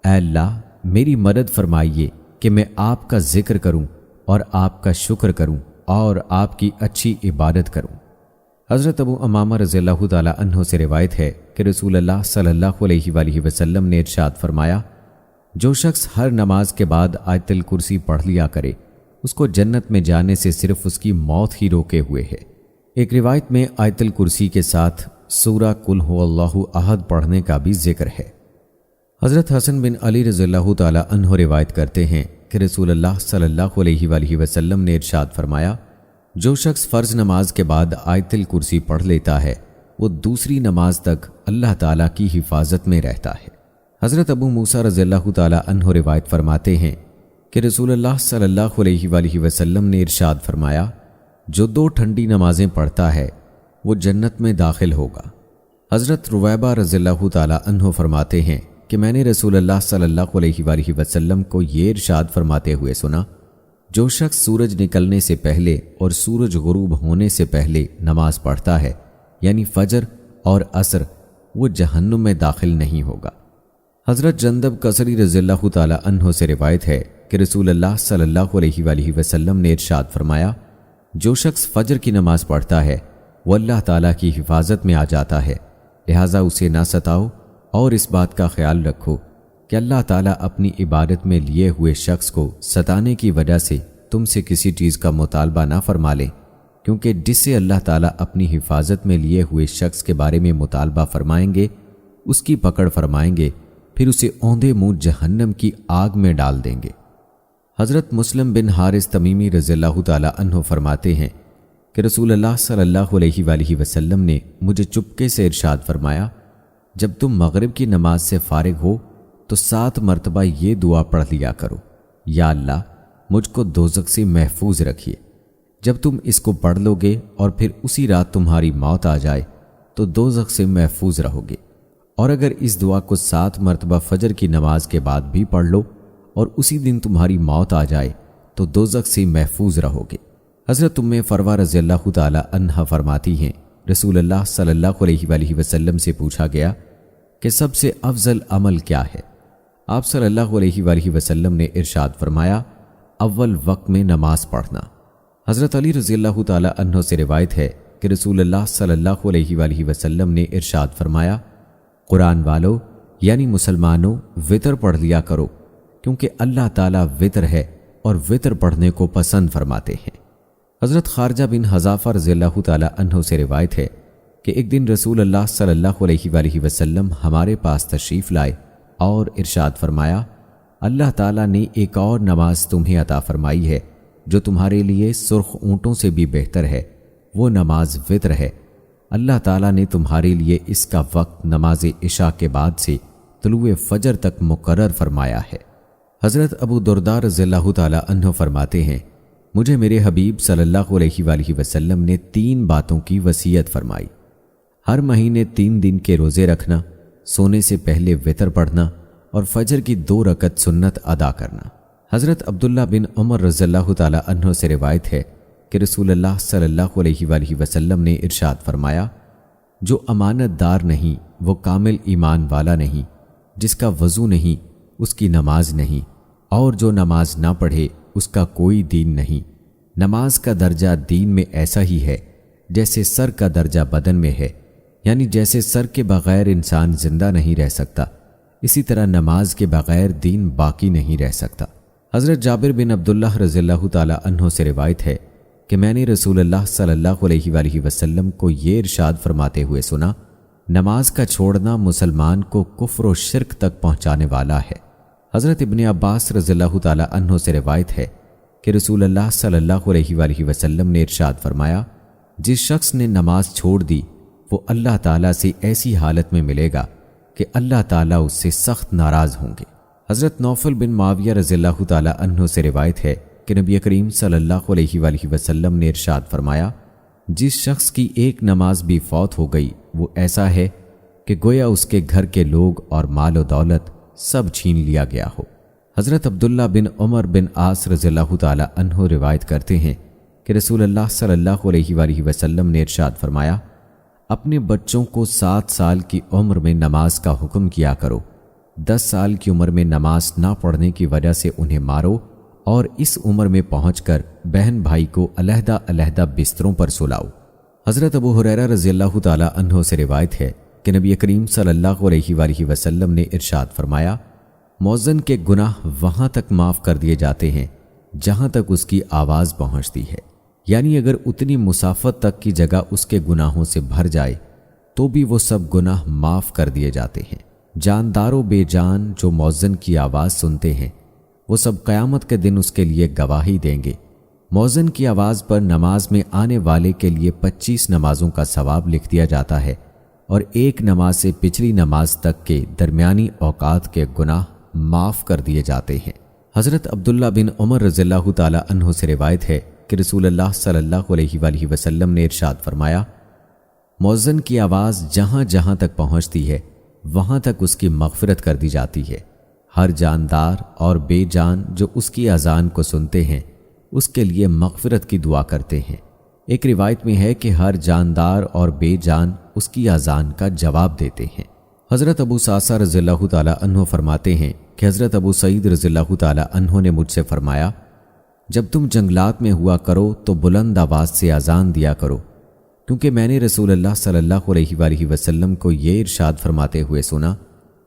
اے اللہ میری مدد فرمائیے کہ میں آپ کا ذکر کروں اور آپ کا شکر کروں اور آپ کی اچھی عبادت کروں۔ حضرت ابو امامہ رضی اللہ تعالی عنہ سے روایت ہے کہ رسول اللہ صلی اللہ علیہ وآلہ وسلم نے ارشاد فرمایا، جو شخص ہر نماز کے بعد آیت الکرسی پڑھ لیا کرے اس کو جنت میں جانے سے صرف اس کی موت ہی روکے ہوئے ہے۔ ایک روایت میں آیت الکرسی کے ساتھ سورہ قل هو اللہ احد پڑھنے کا بھی ذکر ہے۔ حضرت حسن بن علی رضی اللہ تعالی عنہ روایت کرتے ہیں کہ رسول اللہ صلی اللہ علیہ وآلہ وسلم نے ارشاد فرمایا، جو شخص فرض نماز کے بعد آیت الکرسی پڑھ لیتا ہے وہ دوسری نماز تک اللہ تعالیٰ کی حفاظت میں رہتا ہے۔ حضرت ابو موسیٰ رضی اللہ تعالی عنہ روایت فرماتے ہیں کہ رسول اللہ صلی اللہ علیہ وآلہ وسلم نے ارشاد فرمایا، جو 2 ٹھنڈی نمازیں پڑھتا ہے وہ جنت میں داخل ہوگا۔ حضرت رویبہ رضی اللہ تعالی عنہ فرماتے ہیں کہ میں نے رسول اللہ صلی اللہ علیہ وآلہ وسلم کو یہ ارشاد فرماتے ہوئے سنا، جو شخص سورج نکلنے سے پہلے اور سورج غروب ہونے سے پہلے نماز پڑھتا ہے یعنی فجر اور عصر، وہ جہنم میں داخل نہیں ہوگا۔ حضرت جندب قصری رضی اللہ تعالی عنہ سے روایت ہے کہ رسول اللہ صلی اللہ علیہ وآلہ وسلم نے ارشاد فرمایا، جو شخص فجر کی نماز پڑھتا ہے وہ اللہ تعالیٰ کی حفاظت میں آ جاتا ہے، لہٰذا اسے نہ ستاؤ اور اس بات کا خیال رکھو کہ اللہ تعالیٰ اپنی عبادت میں لیے ہوئے شخص کو ستانے کی وجہ سے تم سے کسی چیز کا مطالبہ نہ فرما لے، کیونکہ جس سے اللہ تعالیٰ اپنی حفاظت میں لیے ہوئے شخص کے بارے میں مطالبہ فرمائیں گے اس کی پکڑ فرمائیں گے، پھر اسے اوندے منہ جہنم کی آگ میں ڈال دیں گے۔ حضرت مسلم بن حارث تمیمی رضی اللہ تعالی عنہ فرماتے ہیں کہ رسول اللہ صلی اللہ علیہ وآلہ وسلم نے مجھے چپکے سے ارشاد فرمایا، جب تم مغرب کی نماز سے فارغ ہو تو 7 مرتبہ یہ دعا پڑھ لیا کرو، یا اللہ مجھ کو دوزخ سے محفوظ رکھیے۔ جب تم اس کو پڑھ لو گے اور پھر اسی رات تمہاری موت آ جائے تو دوزخ سے محفوظ رہو گے، اور اگر اس دعا کو 7 مرتبہ فجر کی نماز کے بعد بھی پڑھ لو اور اسی دن تمہاری موت آ جائے تو دوزخ سے محفوظ رہو گے۔ حضرت ام فروہ رضی اللہ تعالی عنہا فرماتی ہیں، رسول اللہ صلی اللہ علیہ وآلہ وسلم سے پوچھا گیا کہ سب سے افضل عمل کیا ہے؟ آپ صلی اللہ علیہ وآلہ وسلم نے ارشاد فرمایا، اول وقت میں نماز پڑھنا۔ حضرت علی رضی اللہ تعالی عنہ سے روایت ہے کہ رسول اللہ صلی اللہ علیہ وآلہ وسلم نے ارشاد فرمایا، قرآن والو یعنی مسلمانوں وتر پڑھ لیا کرو، کیونکہ اللہ تعالیٰ وتر ہے اور وتر پڑھنے کو پسند فرماتے ہیں۔ حضرت خارجہ بن حذافہ رضی اللہ تعالی عنہ سے روایت ہے کہ ایک دن رسول اللہ صلی اللہ علیہ وآلہ وسلم ہمارے پاس تشریف لائے اور ارشاد فرمایا، اللہ تعالیٰ نے ایک اور نماز تمہیں عطا فرمائی ہے جو تمہارے لیے سرخ اونٹوں سے بھی بہتر ہے، وہ نماز وتر ہے، اللہ تعالیٰ نے تمہارے لیے اس کا وقت نماز عشاء کے بعد سے طلوع فجر تک مقرر فرمایا ہے۔ حضرت ابو درداء رضی اللہ تعالیٰ عنہ فرماتے ہیں، مجھے میرے حبیب صلی اللہ علیہ وآلہ وسلم نے 3 باتوں کی وصیت فرمائی: ہر مہینے 3 دن کے روزے رکھنا، سونے سے پہلے وتر پڑھنا اور فجر کی 2 رکعت سنت ادا کرنا۔ حضرت عبداللہ بن عمر رضی اللہ تعالیٰ عنہ سے روایت ہے کہ رسول اللہ صلی اللہ علیہ وآلہ وسلم نے ارشاد فرمایا، جو امانت دار نہیں وہ کامل ایمان والا نہیں، جس کا وضو نہیں اس کی نماز نہیں، اور جو نماز نہ پڑھے اس کا کوئی دین نہیں۔ نماز کا درجہ دین میں ایسا ہی ہے جیسے سر کا درجہ بدن میں ہے، یعنی جیسے سر کے بغیر انسان زندہ نہیں رہ سکتا، اسی طرح نماز کے بغیر دین باقی نہیں رہ سکتا۔ حضرت جابر بن عبداللہ رضی اللہ تعالیٰ عنہ سے روایت ہے کہ میں نے رسول اللہ صلی اللہ علیہ وآلہ وسلم کو یہ ارشاد فرماتے ہوئے سنا، نماز کا چھوڑنا مسلمان کو کفر و شرک تک پہنچانے والا ہے۔ حضرت ابن عباس رضی اللہ تعالیٰ عنہ سے روایت ہے کہ رسول اللہ صلی اللہ علیہ وآلہ وسلم نے ارشاد فرمایا، جس شخص نے نماز چھوڑ دی وہ اللہ تعالیٰ سے ایسی حالت میں ملے گا کہ اللہ تعالیٰ اس سے سخت ناراض ہوں گے۔ حضرت نوفل بن معاویہ رضی اللہ تعالیٰ عنہ سے روایت ہے کہ نبی کریم صلی اللہ علیہ وآلہ وسلم نے ارشاد فرمایا، جس شخص کی ایک نماز بھی فوت ہو گئی وہ ایسا ہے کہ گویا اس کے گھر کے لوگ اور مال و دولت سب چھین لیا گیا ہو۔ حضرت عبداللہ بن عمر بن عاص رضی اللہ تعالیٰ عنہ روایت کرتے ہیں کہ رسول اللہ صلی اللہ علیہ وآلہ وسلم نے ارشاد فرمایا، اپنے بچوں کو 7 سال کی عمر میں نماز کا حکم کیا کرو، 10 سال کی عمر میں نماز نہ پڑھنے کی وجہ سے انہیں مارو، اور اس عمر میں پہنچ کر بہن بھائی کو علیحدہ علیحدہ بستروں پر سلاؤ۔ حضرت ابو ہریرہ رضی اللہ تعالیٰ عنہ سے روایت ہے کہ نبی کریم صلی اللہ علیہ وآلہ وسلم نے ارشاد فرمایا، مؤذن کے گناہ وہاں تک معاف کر دیے جاتے ہیں جہاں تک اس کی آواز پہنچتی ہے، یعنی اگر اتنی مسافت تک کی جگہ اس کے گناہوں سے بھر جائے تو بھی وہ سب گناہ معاف کر دیے جاتے ہیں۔ جاندار و بے جان جو مؤذن کی آواز سنتے ہیں وہ سب قیامت کے دن اس کے لیے گواہی دیں گے۔ مؤذن کی آواز پر نماز میں آنے والے کے لیے 25 نمازوں کا ثواب لکھ دیا جاتا ہے، اور ایک نماز سے پچھلی نماز تک کے درمیانی اوقات کے گناہ معاف کر دیے جاتے ہیں۔ حضرت عبداللہ بن عمر رضی اللہ تعالیٰ عنہ سے روایت ہے کہ رسول اللہ صلی اللہ علیہ وآلہ وسلم نے ارشاد فرمایا، مؤذن کی آواز جہاں جہاں تک پہنچتی ہے وہاں تک اس کی مغفرت کر دی جاتی ہے۔ ہر جاندار اور بے جان جو اس کی اذان کو سنتے ہیں اس کے لیے مغفرت کی دعا کرتے ہیں۔ ایک روایت میں ہے کہ ہر جاندار اور بے جان اس کی اذان کا جواب دیتے ہیں۔ حضرت ابو ساسا رضی اللہ تعالیٰ عنہ فرماتے ہیں کہ حضرت ابو سعید رضی اللہ تعالیٰ عنہ نے مجھ سے فرمایا، جب تم جنگلات میں ہوا کرو تو بلند آواز سے اذان دیا کرو، کیونکہ میں نے رسول اللہ صلی اللہ علیہ وآلہ وسلم کو یہ ارشاد فرماتے ہوئے سنا،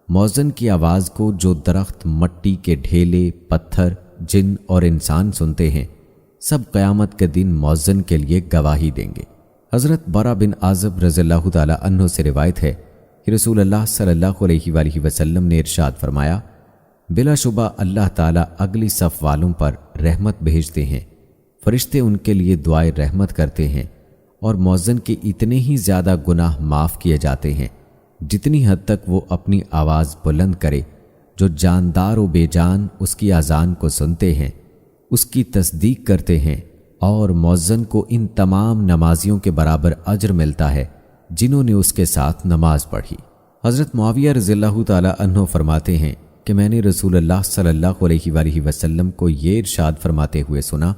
مؤذن کی آواز کو جو درخت، مٹی کے ڈھیلے، پتھر، جن اور انسان سنتے ہیں سب قیامت کے دن مؤذن کے لیے گواہی دیں گے۔ حضرت برا بن عازب رضی اللہ تعالیٰ عنہ سے روایت ہے کہ رسول اللہ صلی اللہ علیہ وآلہ وسلم نے ارشاد فرمایا، بلا شبہ اللہ تعالیٰ اگلی صف والوں پر رحمت بھیجتے ہیں، فرشتے ان کے لیے دعائے رحمت کرتے ہیں، اور مؤذن کے اتنے ہی زیادہ گناہ معاف کیے جاتے ہیں جتنی حد تک وہ اپنی آواز بلند کرے۔ جو جاندار و بے جان اس کی اذان کو سنتے ہیں اس کی تصدیق کرتے ہیں، اور مؤذن کو ان تمام نمازیوں کے برابر اجر ملتا ہے جنہوں نے اس کے ساتھ نماز پڑھی۔ حضرت معاویہ رضی اللہ تعالیٰ عنہ فرماتے ہیں کہ میں نے رسول اللہ صلی اللہ علیہ وآلہ وسلم کو یہ ارشاد فرماتے ہوئے سنا،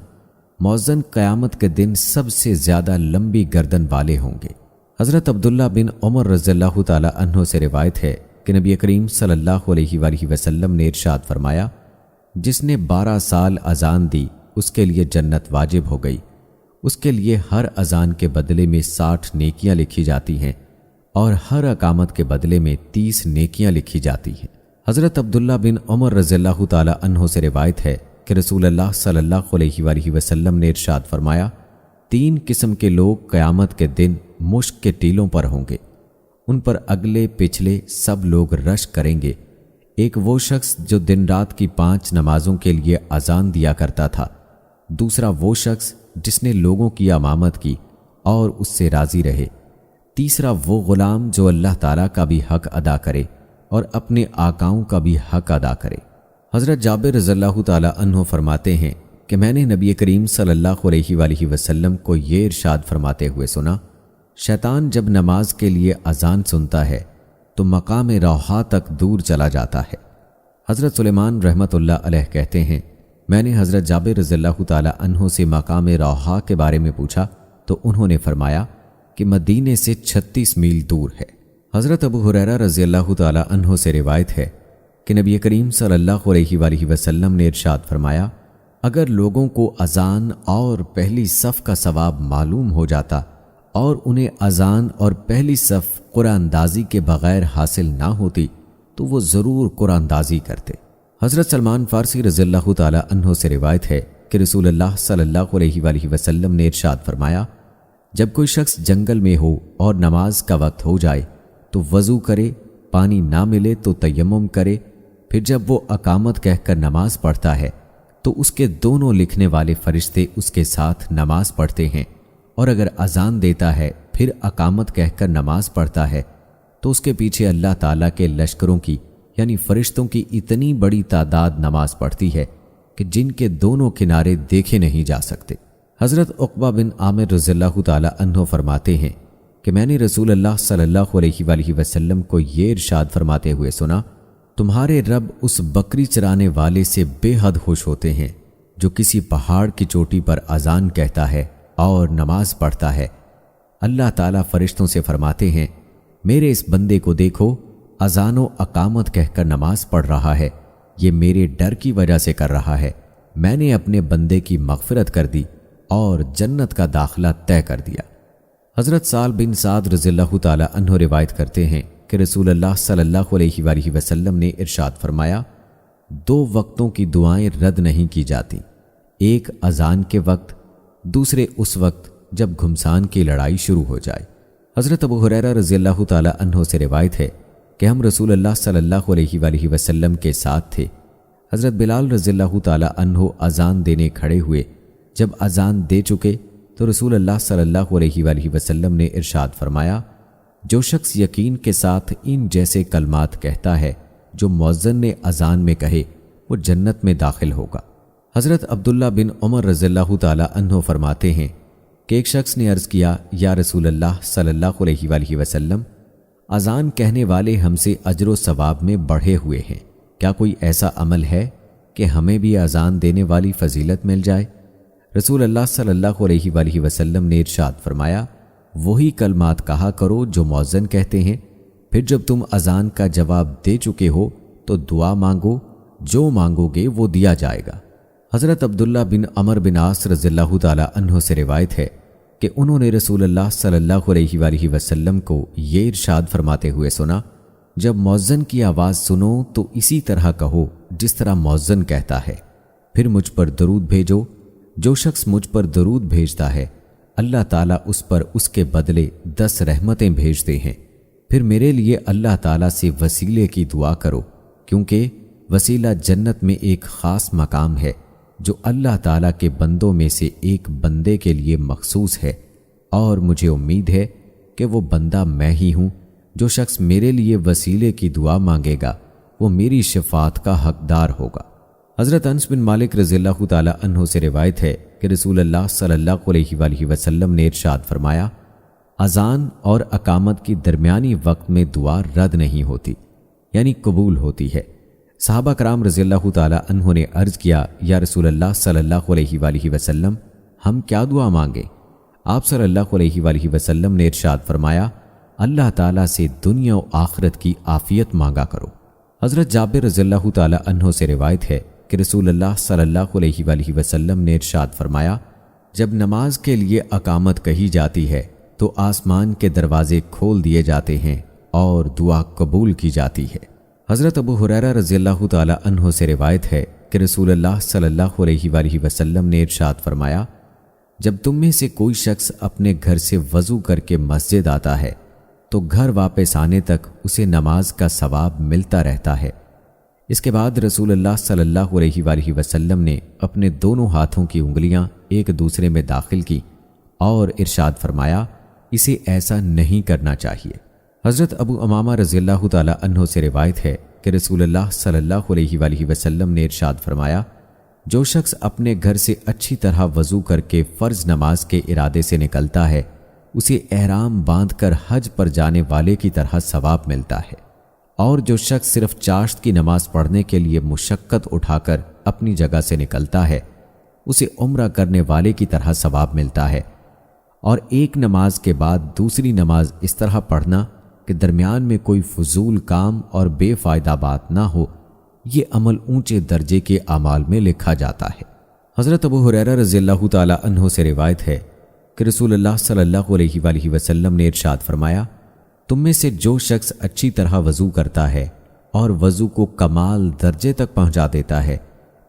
مؤذن قیامت کے دن سب سے زیادہ لمبی گردن والے ہوں گے۔ حضرت عبداللہ بن عمر رضی اللہ تعالیٰ عنہ سے روایت ہے کہ نبی کریم صلی اللہ علیہ وآلہ وسلم نے ارشاد فرمایا، جس نے 12 سال اذان دی اس کے لیے جنت واجب ہو گئی، اس کے لیے ہر اذان کے بدلے میں 60 نیکیاں لکھی جاتی ہیں، اور ہر اقامت کے بدلے میں 30 نیکیاں لکھی جاتی ہیں۔ حضرت عبداللہ بن عمر رضی اللہ تعالیٰ عنہ سے روایت ہے کہ رسول اللہ صلی اللہ علیہ وآلہ وسلم نے ارشاد فرمایا، 3 قسم کے لوگ قیامت کے دن مشک کے ٹیلوں پر ہوں گے، ان پر اگلے پچھلے سب لوگ رش کریں گے۔ ایک وہ شخص جو دن رات کی 5 نمازوں کے لیے اذان دیا کرتا تھا، دوسرا وہ شخص جس نے لوگوں کی امامت کی اور اس سے راضی رہے، تیسرا وہ غلام جو اللہ تعالیٰ کا بھی حق ادا کرے اور اپنے آقاؤں کا بھی حق ادا کرے۔ حضرت جابر رضی اللہ تعالیٰ عنہ فرماتے ہیں کہ میں نے نبی کریم صلی اللہ علیہ وآلہ وسلم کو یہ ارشاد فرماتے ہوئے سنا، شیطان جب نماز کے لیے اذان سنتا ہے تو مقام روحا تک دور چلا جاتا ہے۔ حضرت سلیمان رحمۃ اللہ علیہ کہتے ہیں میں نے حضرت جابر رضی اللہ تعالیٰ عنہ سے مقام روحا کے بارے میں پوچھا تو انہوں نے فرمایا کہ مدینے سے 36 میل دور ہے۔ حضرت ابو ہریرہ رضی اللہ تعالیٰ عنہ سے روایت ہے کہ نبی کریم صلی اللہ علیہ وآلہ وسلم نے ارشاد فرمایا، اگر لوگوں کو اذان اور پہلی صف کا ثواب معلوم ہو جاتا اور انہیں اذان اور پہلی صف قرآن اندازی کے بغیر حاصل نہ ہوتی تو وہ ضرور قرآن اندازی کرتے۔ حضرت سلمان فارسی رضی اللہ تعالیٰ عنہ سے روایت ہے کہ رسول اللہ صلی اللہ علیہ وآلہ وسلم نے ارشاد فرمایا، جب کوئی شخص جنگل میں ہو اور نماز کا وقت ہو جائے تو وضو کرے، پانی نہ ملے تو تیمم کرے، پھر جب وہ اقامت کہہ کر نماز پڑھتا ہے تو اس کے دونوں لکھنے والے فرشتے اس کے ساتھ نماز پڑھتے ہیں، اور اگر اذان دیتا ہے پھر اقامت کہہ کر نماز پڑھتا ہے تو اس کے پیچھے اللہ تعالیٰ کے لشکروں کی یعنی فرشتوں کی اتنی بڑی تعداد نماز پڑھتی ہے کہ جن کے دونوں کنارے دیکھے نہیں جا سکتے۔ حضرت عقبہ بن عامر رضی اللہ تعالیٰ عنہ فرماتے ہیں کہ میں نے رسول اللہ صلی اللہ علیہ وآلہ وسلم کو یہ ارشاد فرماتے ہوئے سنا، تمہارے رب اس بکری چرانے والے سے بے حد خوش ہوتے ہیں جو کسی پہاڑ کی چوٹی پر اذان کہتا ہے اور نماز پڑھتا ہے۔ اللہ تعالیٰ فرشتوں سے فرماتے ہیں، میرے اس بندے کو دیکھو، اذان و اقامت کہہ کر نماز پڑھ رہا ہے، یہ میرے ڈر کی وجہ سے کر رہا ہے، میں نے اپنے بندے کی مغفرت کر دی اور جنت کا داخلہ طے کر دیا۔ حضرت سال بن سعد رضی اللہ تعالیٰ عنہ روایت کرتے ہیں کہ رسول اللہ صلی اللہ علیہ وآلہ وسلم نے ارشاد فرمایا، 2 وقتوں کی دعائیں رد نہیں کی جاتی، ایک اذان کے وقت، دوسرے اس وقت جب گھمسان کی لڑائی شروع ہو جائے۔ حضرت ابو ہریرہ رضی اللہ تعالیٰ عنہ سے روایت ہے کہ ہم رسول اللہ صلی اللہ علیہ وآلہ وسلم کے ساتھ تھے۔ حضرت بلال رضی اللہ تعالیٰ عنہ اذان دینے کھڑے ہوئے، جب اذان دے چکے تو رسول اللہ صلی اللہ علیہ وآلہ وسلم نے ارشاد فرمایا، جو شخص یقین کے ساتھ ان جیسے کلمات کہتا ہے جو مؤذن نے اذان میں کہے وہ جنت میں داخل ہوگا۔ حضرت عبداللہ بن عمر رضی اللہ تعالیٰ عنہ فرماتے ہیں کہ ایک شخص نے عرض کیا، یا رسول اللہ صلی اللہ علیہ وآلہ وسلم، اذان کہنے والے ہم سے اجر و ثواب میں بڑھے ہوئے ہیں، کیا کوئی ایسا عمل ہے کہ ہمیں بھی اذان دینے والی فضیلت مل جائے؟ رسول اللہ صلی اللہ علیہ وآلہ وسلم نے ارشاد فرمایا، وہی کلمات کہا کرو جو مؤذن کہتے ہیں، پھر جب تم اذان کا جواب دے چکے ہو تو دعا مانگو، جو مانگو گے وہ دیا جائے گا۔ حضرت عبداللہ بن عمر بن عاص رضی اللہ تعالیٰ عنہ سے روایت ہے کہ انہوں نے رسول اللہ صلی اللہ علیہ وآلہ وسلم کو یہ ارشاد فرماتے ہوئے سنا، جب مؤذن کی آواز سنو تو اسی طرح کہو جس طرح مؤذن کہتا ہے، پھر مجھ پر درود بھیجو، جو شخص مجھ پر درود بھیجتا ہے اللہ تعالیٰ اس پر اس کے بدلے 10 رحمتیں بھیجتے ہیں۔ پھر میرے لیے اللہ تعالیٰ سے وسیلے کی دعا کرو، کیونکہ وسیلہ جنت میں ایک خاص مقام ہے جو اللہ تعالیٰ کے بندوں میں سے ایک بندے کے لیے مخصوص ہے، اور مجھے امید ہے کہ وہ بندہ میں ہی ہوں۔ جو شخص میرے لیے وسیلے کی دعا مانگے گا وہ میری شفاعت کا حقدار ہوگا۔ حضرت انس بن مالک رضی اللہ تعالیٰ عنہ سے روایت ہے کہ رسول اللہ صلی اللہ علیہ وآلہ وسلم نے ارشاد فرمایا، اذان اور اقامت کی درمیانی وقت میں دعا رد نہیں ہوتی، یعنی قبول ہوتی ہے۔ صحابہ کرام رضی اللہ تعالیٰ عنہ نے عرض کیا، یا رسول اللہ صلی اللہ علیہ وآلہ وسلم، ہم کیا دعا مانگیں؟ آپ صلی اللہ علیہ وآلہ وسلم نے ارشاد فرمایا، اللہ تعالیٰ سے دنیا و آخرت کی عافیت مانگا کرو۔ حضرت جابر رضی اللہ تعالیٰ عنہ سے روایت ہے کہ رسول اللہ صلی اللہ علیہ وآلہ وسلم نے ارشاد فرمایا، جب نماز کے لیے اقامت کہی جاتی ہے تو آسمان کے دروازے کھول دیے جاتے ہیں اور دعا قبول کی جاتی ہے۔ حضرت ابو ہریرہ رضی اللہ تعالیٰ عنہ سے روایت ہے کہ رسول اللہ صلی اللہ علیہ وآلہ وسلم نے ارشاد فرمایا، جب تم میں سے کوئی شخص اپنے گھر سے وضو کر کے مسجد آتا ہے تو گھر واپس آنے تک اسے نماز کا ثواب ملتا رہتا ہے۔ اس کے بعد رسول اللہ صلی اللہ علیہ وآلہ وسلم نے اپنے دونوں ہاتھوں کی انگلیاں ایک دوسرے میں داخل کی اور ارشاد فرمایا، اسے ایسا نہیں کرنا چاہیے۔ حضرت ابو امامہ رضی اللہ تعالیٰ عنہ سے روایت ہے کہ رسول اللہ صلی اللہ علیہ وآلہ وسلم نے ارشاد فرمایا، جو شخص اپنے گھر سے اچھی طرح وضو کر کے فرض نماز کے ارادے سے نکلتا ہے، اسے احرام باندھ کر حج پر جانے والے کی طرح ثواب ملتا ہے، اور جو شخص صرف چاشت کی نماز پڑھنے کے لیے مشقت اٹھا کر اپنی جگہ سے نکلتا ہے، اسے عمرہ کرنے والے کی طرح ثواب ملتا ہے۔ اور ایک نماز کے بعد دوسری نماز اس طرح پڑھنا کہ درمیان میں کوئی فضول کام اور بے فائدہ بات نہ ہو، یہ عمل اونچے درجے کے اعمال میں لکھا جاتا ہے۔ حضرت ابو ہریرہ رضی اللہ تعالیٰ عنہ سے روایت ہے کہ رسول اللہ صلی اللہ علیہ وآلہ وسلم نے ارشاد فرمایا، تم میں سے جو شخص اچھی طرح وضو کرتا ہے اور وضو کو کمال درجے تک پہنچا دیتا ہے،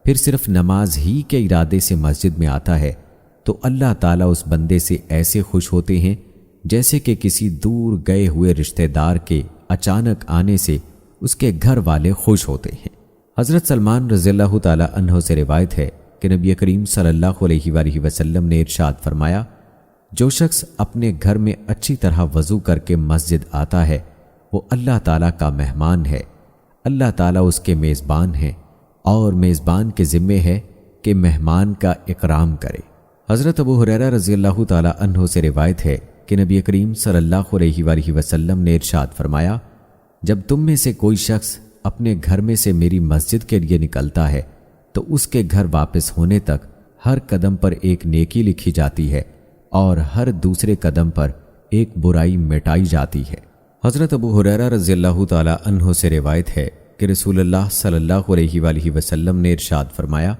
پھر صرف نماز ہی کے ارادے سے مسجد میں آتا ہے، تو اللہ تعالیٰ اس بندے سے ایسے خوش ہوتے ہیں جیسے کہ کسی دور گئے ہوئے رشتہ دار کے اچانک آنے سے اس کے گھر والے خوش ہوتے ہیں۔ حضرت سلمان رضی اللہ تعالیٰ عنہ سے روایت ہے کہ نبی کریم صلی اللہ علیہ وآلہ وسلم نے ارشاد فرمایا، جو شخص اپنے گھر میں اچھی طرح وضو کر کے مسجد آتا ہے، وہ اللہ تعالیٰ کا مہمان ہے، اللہ تعالیٰ اس کے میزبان ہیں، اور میزبان کے ذمے ہے کہ مہمان کا اکرام کرے۔ حضرت ابو ہریرہ رضی اللہ تعالیٰ عنہ سے روایت ہے کہ نبی کریم صلی اللہ علیہ وآلہ وسلم نے ارشاد فرمایا، جب تم میں سے کوئی شخص اپنے گھر میں سے میری مسجد کے لیے نکلتا ہے تو اس کے گھر واپس ہونے تک ہر قدم پر ایک نیکی لکھی جاتی ہے اور ہر دوسرے قدم پر ایک برائی مٹائی جاتی ہے۔ حضرت ابو ہریرہ رضی اللہ تعالیٰ عنہ سے روایت ہے کہ رسول اللہ صلی اللہ علیہ وآلہ وسلم نے ارشاد فرمایا،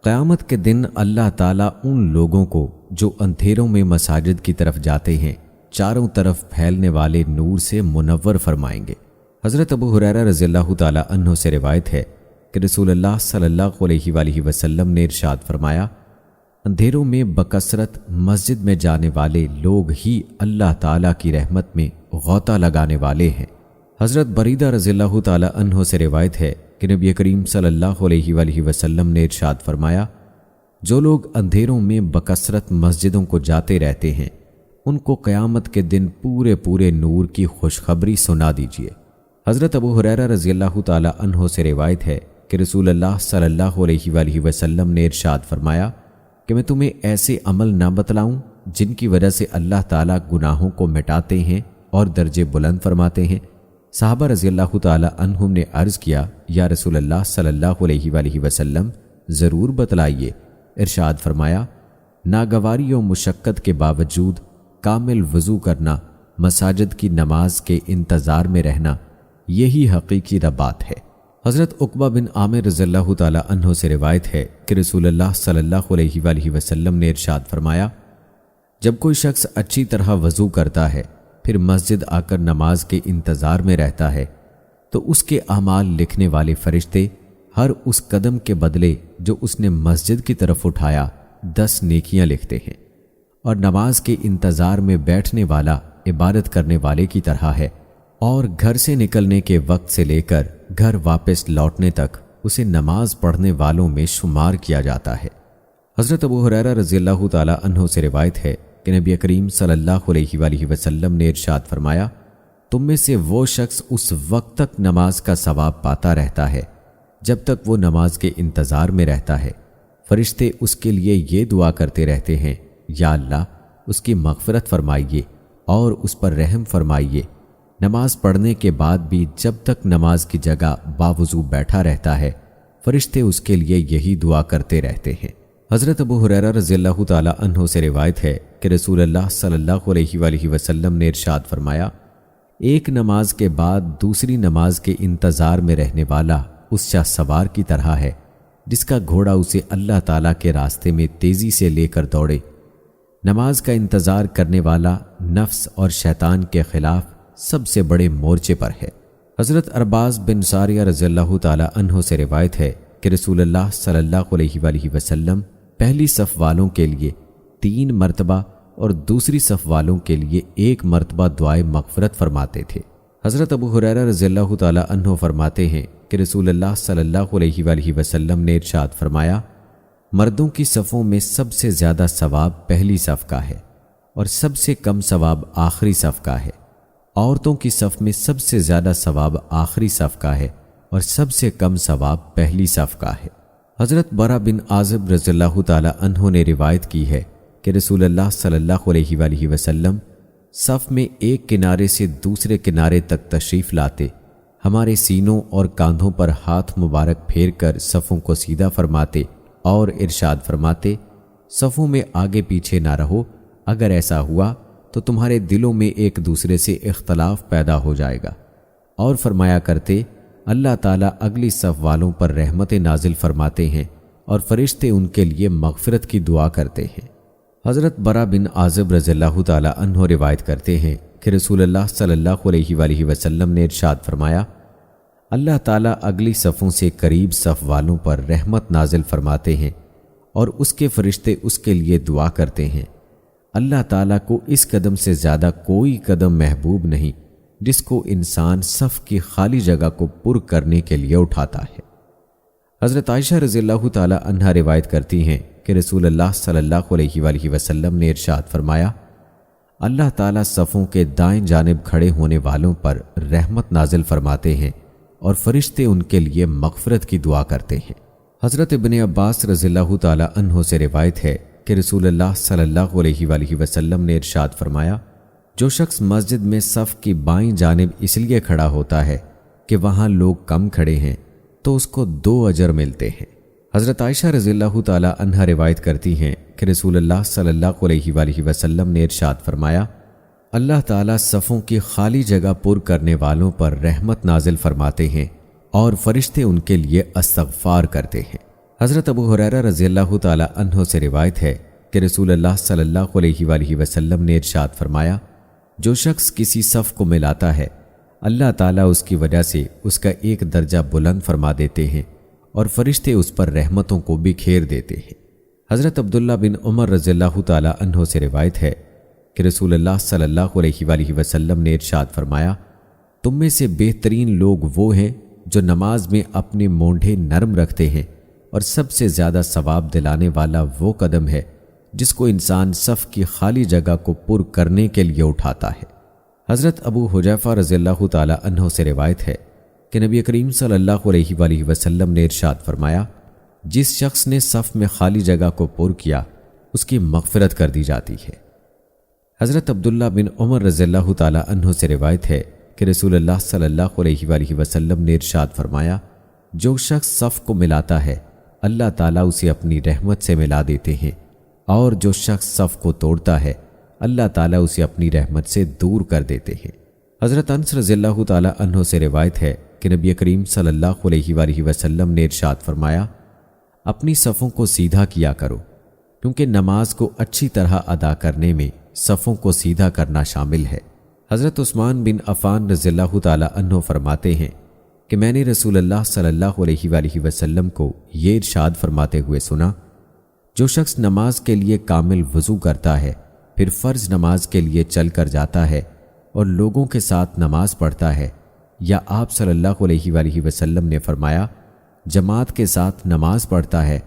قیامت کے دن اللہ تعالیٰ ان لوگوں کو جو اندھیروں میں مساجد کی طرف جاتے ہیں چاروں طرف پھیلنے والے نور سے منور فرمائیں گے۔ حضرت ابو ہریرہ رضی اللہ تعالیٰ عنہ سے روایت ہے کہ رسول اللہ صلی اللہ علیہ وآلہ وسلم نے ارشاد فرمایا، اندھیروں میں بکثرت مسجد میں جانے والے لوگ ہی اللہ تعالیٰ کی رحمت میں غوطہ لگانے والے ہیں۔ حضرت بریدہ رضی اللہ تعالیٰ عنہ سے روایت ہے کہ نبی کریم صلی اللہ علیہ وآلہ وسلم نے ارشاد فرمایا، جو لوگ اندھیروں میں بکثرت مسجدوں کو جاتے رہتے ہیں، ان کو قیامت کے دن پورے نور کی خوشخبری سنا دیجیے۔ حضرت ابو ہریرہ رضی اللہ تعالیٰ عنہ سے روایت ہے کہ رسول اللہ صلی اللہ علیہ وآلہ وسلم نے ارشاد فرمایا کہ میں تمہیں ایسے عمل نہ بتلاؤں جن کی وجہ سے اللہ تعالیٰ گناہوں کو مٹاتے ہیں اور درجے بلند فرماتے ہیں؟ صحابہ رضی اللہ تعالیٰ عنہم نے عرض کیا، یا رسول اللہ صلی اللہ علیہ وآلہ وسلم، ضرور بتلائیے۔ ارشاد فرمایا، ناگواری و مشقت کے باوجود کامل وضو کرنا، مساجد کی نماز کے انتظار میں رہنا، یہی حقیقی رباط ہے۔ حضرت عقبہ بن عامر رضی اللہ تعالیٰ عنہ سے روایت ہے کہ رسول اللہ صلی اللہ علیہ وآلہ وسلم نے ارشاد فرمایا، جب کوئی شخص اچھی طرح وضو کرتا ہے پھر مسجد آ کر نماز کے انتظار میں رہتا ہے تو اس کے اعمال لکھنے والے فرشتے ہر اس قدم کے بدلے جو اس نے مسجد کی طرف اٹھایا 10 نیکیاں لکھتے ہیں، اور نماز کے انتظار میں بیٹھنے والا عبادت کرنے والے کی طرح ہے، اور گھر سے نکلنے کے وقت سے لے کر گھر واپس لوٹنے تک اسے نماز پڑھنے والوں میں شمار کیا جاتا ہے۔ حضرت ابو ہریرہ رضی اللہ تعالیٰ عنہ سے روایت ہے کہ نبی کریم صلی اللہ علیہ وآلہ وسلم نے ارشاد فرمایا، تم میں سے وہ شخص اس وقت تک نماز کا ثواب پاتا رہتا ہے جب تک وہ نماز کے انتظار میں رہتا ہے، فرشتے اس کے لیے یہ دعا کرتے رہتے ہیں، یا اللہ اس کی مغفرت فرمائیے اور اس پر رحم فرمائیے۔ نماز پڑھنے کے بعد بھی جب تک نماز کی جگہ باوضو بیٹھا رہتا ہے، فرشتے اس کے لیے یہی دعا کرتے رہتے ہیں۔ حضرت ابو ہریرہ رضی اللہ تعالیٰ عنہ سے روایت ہے کہ رسول اللہ صلی اللہ علیہ وآلہ وسلم نے ارشاد فرمایا، ایک نماز کے بعد دوسری نماز کے انتظار میں رہنے والا اس شاہ سوار کی طرح ہے جس کا گھوڑا اسے اللہ تعالیٰ کے راستے میں تیزی سے لے کر دوڑے۔ نماز کا انتظار کرنے والا نفس اور شیطان کے خلاف سب سے بڑے مورچے پر ہے۔ حضرت ارباز بن ساریہ رضی اللہ تعالیٰ عنہ سے روایت ہے کہ رسول اللہ صلی اللہ علیہ وآلہ وسلم پہلی صف والوں کے لیے 3 مرتبہ اور دوسری صف والوں کے لیے 1 مرتبہ دعائے مغفرت فرماتے تھے۔ حضرت ابو ہریرہ رضی اللہ تعالیٰ عنہ فرماتے ہیں کہ رسول اللہ صلی اللہ علیہ وآلہ وسلم نے ارشاد فرمایا، مردوں کی صفوں میں سب سے زیادہ ثواب پہلی صف کا ہے، اور سب سے کم ثواب آخری صف کا ہے۔ عورتوں کی صف میں سب سے زیادہ ثواب آخری صف کا ہے اور سب سے کم ثواب پہلی صف کا ہے۔ حضرت برا بن عازب رضی اللہ تعالی عنہ نے روایت کی ہے کہ رسول اللہ صلی اللہ علیہ وآلہ وسلم صف میں ایک کنارے سے دوسرے کنارے تک تشریف لاتے، ہمارے سینوں اور کاندھوں پر ہاتھ مبارک پھیر کر صفوں کو سیدھا فرماتے اور ارشاد فرماتے، صفوں میں آگے پیچھے نہ رہو، اگر ایسا ہوا تو تمہارے دلوں میں ایک دوسرے سے اختلاف پیدا ہو جائے گا۔ اور فرمایا کرتے، اللہ تعالیٰ اگلی صف والوں پر رحمت نازل فرماتے ہیں اور فرشتے ان کے لیے مغفرت کی دعا کرتے ہیں۔ حضرت برا بن عازب رضی اللہ تعالی عنہ روایت کرتے ہیں کہ رسول اللہ صلی اللہ علیہ وآلہ وسلم نے ارشاد فرمایا، اللہ تعالیٰ اگلی صفوں سے قریب صف والوں پر رحمت نازل فرماتے ہیں اور اس کے فرشتے اس کے لیے دعا کرتے ہیں۔ اللہ تعالیٰ کو اس قدم سے زیادہ کوئی قدم محبوب نہیں جس کو انسان صف کی خالی جگہ کو پر کرنے کے لیے اٹھاتا ہے۔ حضرت عائشہ رضی اللہ تعالی عنہا روایت کرتی ہیں کہ رسول اللہ صلی اللہ علیہ وآلہ وسلم نے ارشاد فرمایا، اللہ تعالیٰ صفوں کے دائیں جانب کھڑے ہونے والوں پر رحمت نازل فرماتے ہیں اور فرشتے ان کے لیے مغفرت کی دعا کرتے ہیں۔ حضرت ابن عباس رضی اللہ تعالی عنہ سے روایت ہے کہ رسول اللہ صلی اللہ علیہ وآلہ وسلم نے ارشاد فرمایا، جو شخص مسجد میں صف کی بائیں جانب اس لیے کھڑا ہوتا ہے کہ وہاں لوگ کم کھڑے ہیں تو اس کو 2 اجر ملتے ہیں۔ حضرت عائشہ رضی اللہ تعالی عنہا روایت کرتی ہیں کہ رسول اللہ صلی اللہ علیہ وآلہ وسلم نے ارشاد فرمایا، اللہ تعالیٰ صفوں کی خالی جگہ پر کرنے والوں پر رحمت نازل فرماتے ہیں اور فرشتے ان کے لیے استغفار کرتے ہیں۔ حضرت ابو ہریرہ رضی اللہ تعالی عنہ سے روایت ہے کہ رسول اللہ صلی اللہ علیہ وآلہ وسلم نے ارشاد فرمایا، جو شخص کسی صف کو ملاتا ہے اللہ تعالیٰ اس کی وجہ سے اس کا ایک درجہ بلند فرما دیتے ہیں اور فرشتے اس پر رحمتوں کو بکھیر دیتے ہیں۔ حضرت عبداللہ بن عمر رضی اللہ تعالی عنہ سے روایت ہے کہ رسول اللہ صلی اللہ علیہ وآلہ وسلم نے ارشاد فرمایا، تم میں سے بہترین لوگ وہ ہیں جو نماز میں اپنے مونڈھے نرم رکھتے ہیں، اور سب سے زیادہ ثواب دلانے والا وہ قدم ہے جس کو انسان صف کی خالی جگہ کو پر کرنے کے لیے اٹھاتا ہے۔ حضرت ابو حذیفہ رضی اللہ تعالی عنہ سے روایت ہے کہ نبی کریم صلی اللہ علیہ وآلہ وسلم نے ارشاد فرمایا، جس شخص نے صف میں خالی جگہ کو پر کیا اس کی مغفرت کر دی جاتی ہے۔ حضرت عبداللہ بن عمر رضی اللہ تعالی عنہ سے روایت ہے کہ رسول اللہ صلی اللہ علیہ وآلہ وسلم نے ارشاد فرمایا، جو شخص صف کو ملاتا ہے اللہ تعالیٰ اسے اپنی رحمت سے ملا دیتے ہیں، اور جو شخص صف کو توڑتا ہے اللہ تعالیٰ اسے اپنی رحمت سے دور کر دیتے ہیں۔ حضرت انس رضی اللہ تعالی عنہ سے روایت ہے کہ نبی کریم صلی اللہ علیہ وآلہ وسلم نے ارشاد فرمایا، اپنی صفوں کو سیدھا کیا کرو، کیونکہ نماز کو اچھی طرح ادا کرنے میں صفوں کو سیدھا کرنا شامل ہے۔ حضرت عثمان بن عفان رضی اللہ تعالی عنہ فرماتے ہیں کہ میں نے رسول اللہ صلی اللہ علیہ وآلہ وسلم کو یہ ارشاد فرماتے ہوئے سنا، جو شخص نماز کے لیے کامل وضو کرتا ہے پھر فرض نماز کے لیے چل کر جاتا ہے اور لوگوں کے ساتھ نماز پڑھتا ہے، یا آپ صلی اللہ علیہ وآلہ وسلم نے فرمایا جماعت کے ساتھ نماز پڑھتا ہے،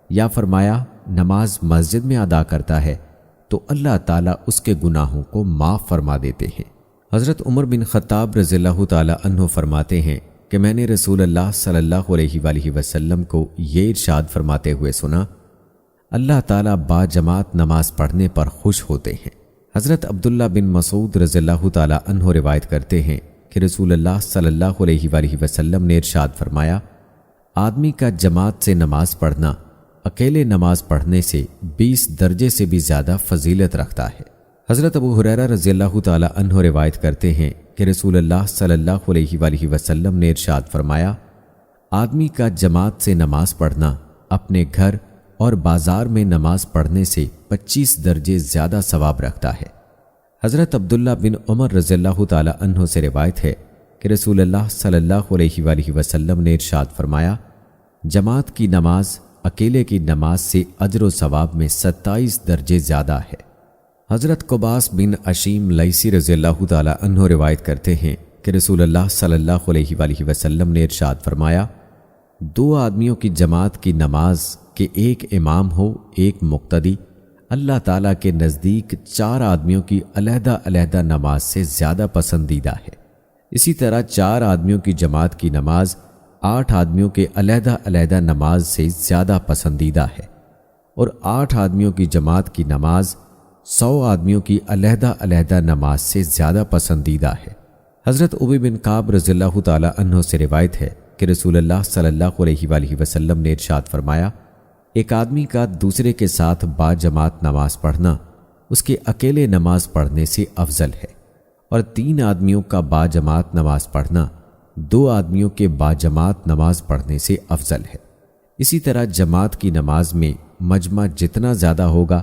یا فرمایا نماز مسجد میں ادا کرتا ہے، تو اللہ تعالیٰ اس کے گناہوں کو معاف فرما دیتے ہیں۔ حضرت عمر بن خطاب رضی اللہ تعالی عنہ فرماتے ہیں کہ میں نے رسول اللہ صلی اللہ علیہ وآلہ وسلم کو یہ ارشاد فرماتے ہوئے سنا، اللہ تعالیٰ با جماعت نماز پڑھنے پر خوش ہوتے ہیں۔ حضرت عبداللہ بن مسعود رضی اللہ تعالی عنہ روایت کرتے ہیں کہ رسول اللہ صلی اللہ علیہ وآلہ وسلم نے ارشاد فرمایا، آدمی کا جماعت سے نماز پڑھنا اکیلے نماز پڑھنے سے 20 درجے سے بھی زیادہ فضیلت رکھتا ہے۔ حضرت ابو ہریرہ رضی اللہ تعالی عنہ روایت کرتے ہیں کہ رسول اللہ صلی اللہ علیہ وآلہ وسلم نے ارشاد فرمایا، آدمی کا جماعت سے نماز پڑھنا اپنے گھر اور بازار میں نماز پڑھنے سے 25 درجے زیادہ ثواب رکھتا ہے۔ حضرت عبداللہ بن عمر رضی اللہ تعالی عنہ سے روایت ہے کہ رسول اللہ صلی اللہ علیہ وآلہ وسلم نے ارشاد فرمایا، جماعت کی نماز اکیلے کی نماز سے اجر و ثواب میں 27 درجے زیادہ ہے۔ حضرت قباس بن عشیم لیثی رضی اللہ تعالی عنہ روایت کرتے ہیں کہ رسول اللہ صلی اللہ علیہ وآلہ وسلم نے ارشاد فرمایا، 2 آدمیوں کی جماعت کی نماز کہ ایک امام ہو ایک مقتدی، اللہ تعالیٰ کے نزدیک 4 آدمیوں کی علیحدہ علیحدہ نماز سے زیادہ پسندیدہ ہے۔ اسی طرح 4 آدمیوں کی جماعت کی نماز 8 آدمیوں کے علیحدہ علیحدہ نماز سے زیادہ پسندیدہ ہے، اور 8 آدمیوں کی جماعت کی نماز 100 آدمیوں کی علیحدہ علیحدہ نماز سے زیادہ پسندیدہ ہے۔ حضرت ابی بن کعب رضی اللہ تعالی عنہ سے روایت ہے کہ رسول اللہ صلی اللہ علیہ وآلہ وسلم نے ارشاد فرمایا، ایک آدمی کا دوسرے کے ساتھ باجماعت نماز پڑھنا اس کے اکیلے نماز پڑھنے سے افضل ہے، اور 3 آدمیوں کا باجماعت نماز پڑھنا 2 آدمیوں کے باجماعت نماز پڑھنے سے افضل ہے۔ اسی طرح جماعت کی نماز میں مجمع جتنا زیادہ ہوگا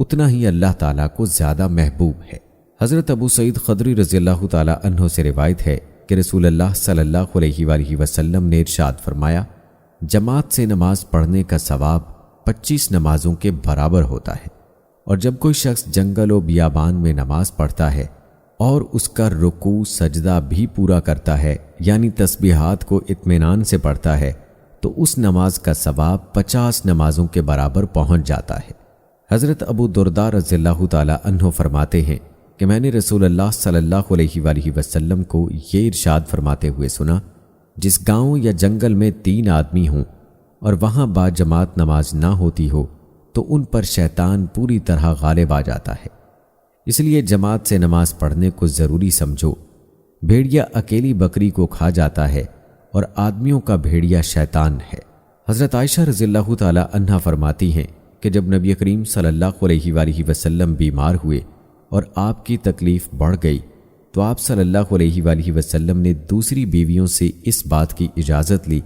اتنا ہی اللہ تعالیٰ کو زیادہ محبوب ہے۔ حضرت ابو سعید خدری رضی اللہ تعالی عنہ سے روایت ہے کہ رسول اللہ صلی اللہ علیہ وآلہ وسلم نے ارشاد فرمایا، جماعت سے نماز پڑھنے کا ثواب 25 نمازوں کے برابر ہوتا ہے، اور جب کوئی شخص جنگل و بیابان میں نماز پڑھتا ہے اور اس کا رکوع سجدہ بھی پورا کرتا ہے، یعنی تسبیحات کو اطمینان سے پڑھتا ہے، تو اس نماز کا ثواب 50 نمازوں کے برابر پہنچ جاتا ہے۔ حضرت ابو درداء رضی اللہ تعالی عنہ فرماتے ہیں کہ میں نے رسول اللہ صلی اللہ علیہ وآلہ وسلم کو یہ ارشاد فرماتے ہوئے سنا، جس گاؤں یا جنگل میں 3 آدمی ہوں اور وہاں باجماعت نماز نہ ہوتی ہو تو ان پر شیطان پوری طرح غالب آ جاتا ہے، اس لیے جماعت سے نماز پڑھنے کو ضروری سمجھو۔ بھیڑیا اکیلی بکری کو کھا جاتا ہے اور آدمیوں کا بھیڑیا شیطان ہے۔ حضرت عائشہ رضی اللہ تعالی عنہا فرماتی ہیں کہ جب نبی کریم صلی اللہ علیہ وآلہ وسلم بیمار ہوئے اور آپ کی تکلیف بڑھ گئی تو آپ صلی اللہ علیہ وآلہ وسلم نے دوسری بیویوں سے اس بات کی اجازت لی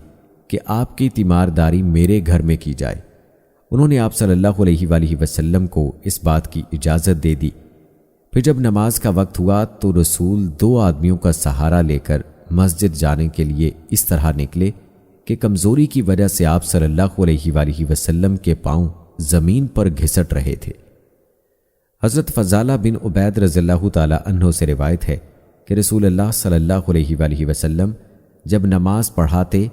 کہ آپ کی تیمارداری میرے گھر میں کی جائے۔ انہوں نے آپ صلی اللہ علیہ وآلہ وسلم کو اس بات کی اجازت دے دی۔ پھر جب نماز کا وقت ہوا تو رسول 2 آدمیوں کا سہارا لے کر مسجد جانے کے لیے اس طرح نکلے کہ کمزوری کی وجہ سے آپ صلی اللہ علیہ وآلہ وسلم کے پاؤں زمین پر گھسٹ رہے تھے۔ حضرت فضالہ بن عبید رضی اللہ تعالی عنہ سے روایت ہے کہ رسول اللہ صلی اللہ علیہ وآلہ وسلم جب نماز پڑھاتے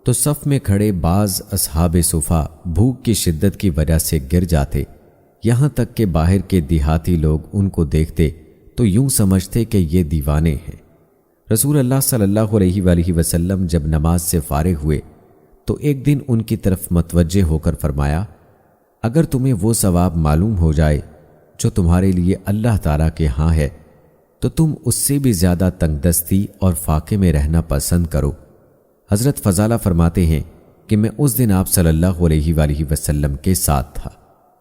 تو صف میں کھڑے بعض اصحاب صفا بھوک کی شدت کی وجہ سے گر جاتے، یہاں تک کہ باہر کے دیہاتی لوگ ان کو دیکھتے تو یوں سمجھتے کہ یہ دیوانے ہیں۔ رسول اللہ صلی اللہ علیہ وآلہ وسلم جب نماز سے فارغ ہوئے تو ایک دن ان کی طرف متوجہ ہو کر فرمایا، اگر تمہیں وہ ثواب معلوم ہو جائے جو تمہارے لیے اللہ تعالیٰ کے ہاں ہے تو تم اس سے بھی زیادہ تنگ دستی اور فاقے میں رہنا پسند کرو۔ حضرت فضالہ فرماتے ہیں کہ میں اس دن آپ صلی اللہ علیہ وآلہ وسلم کے ساتھ تھا۔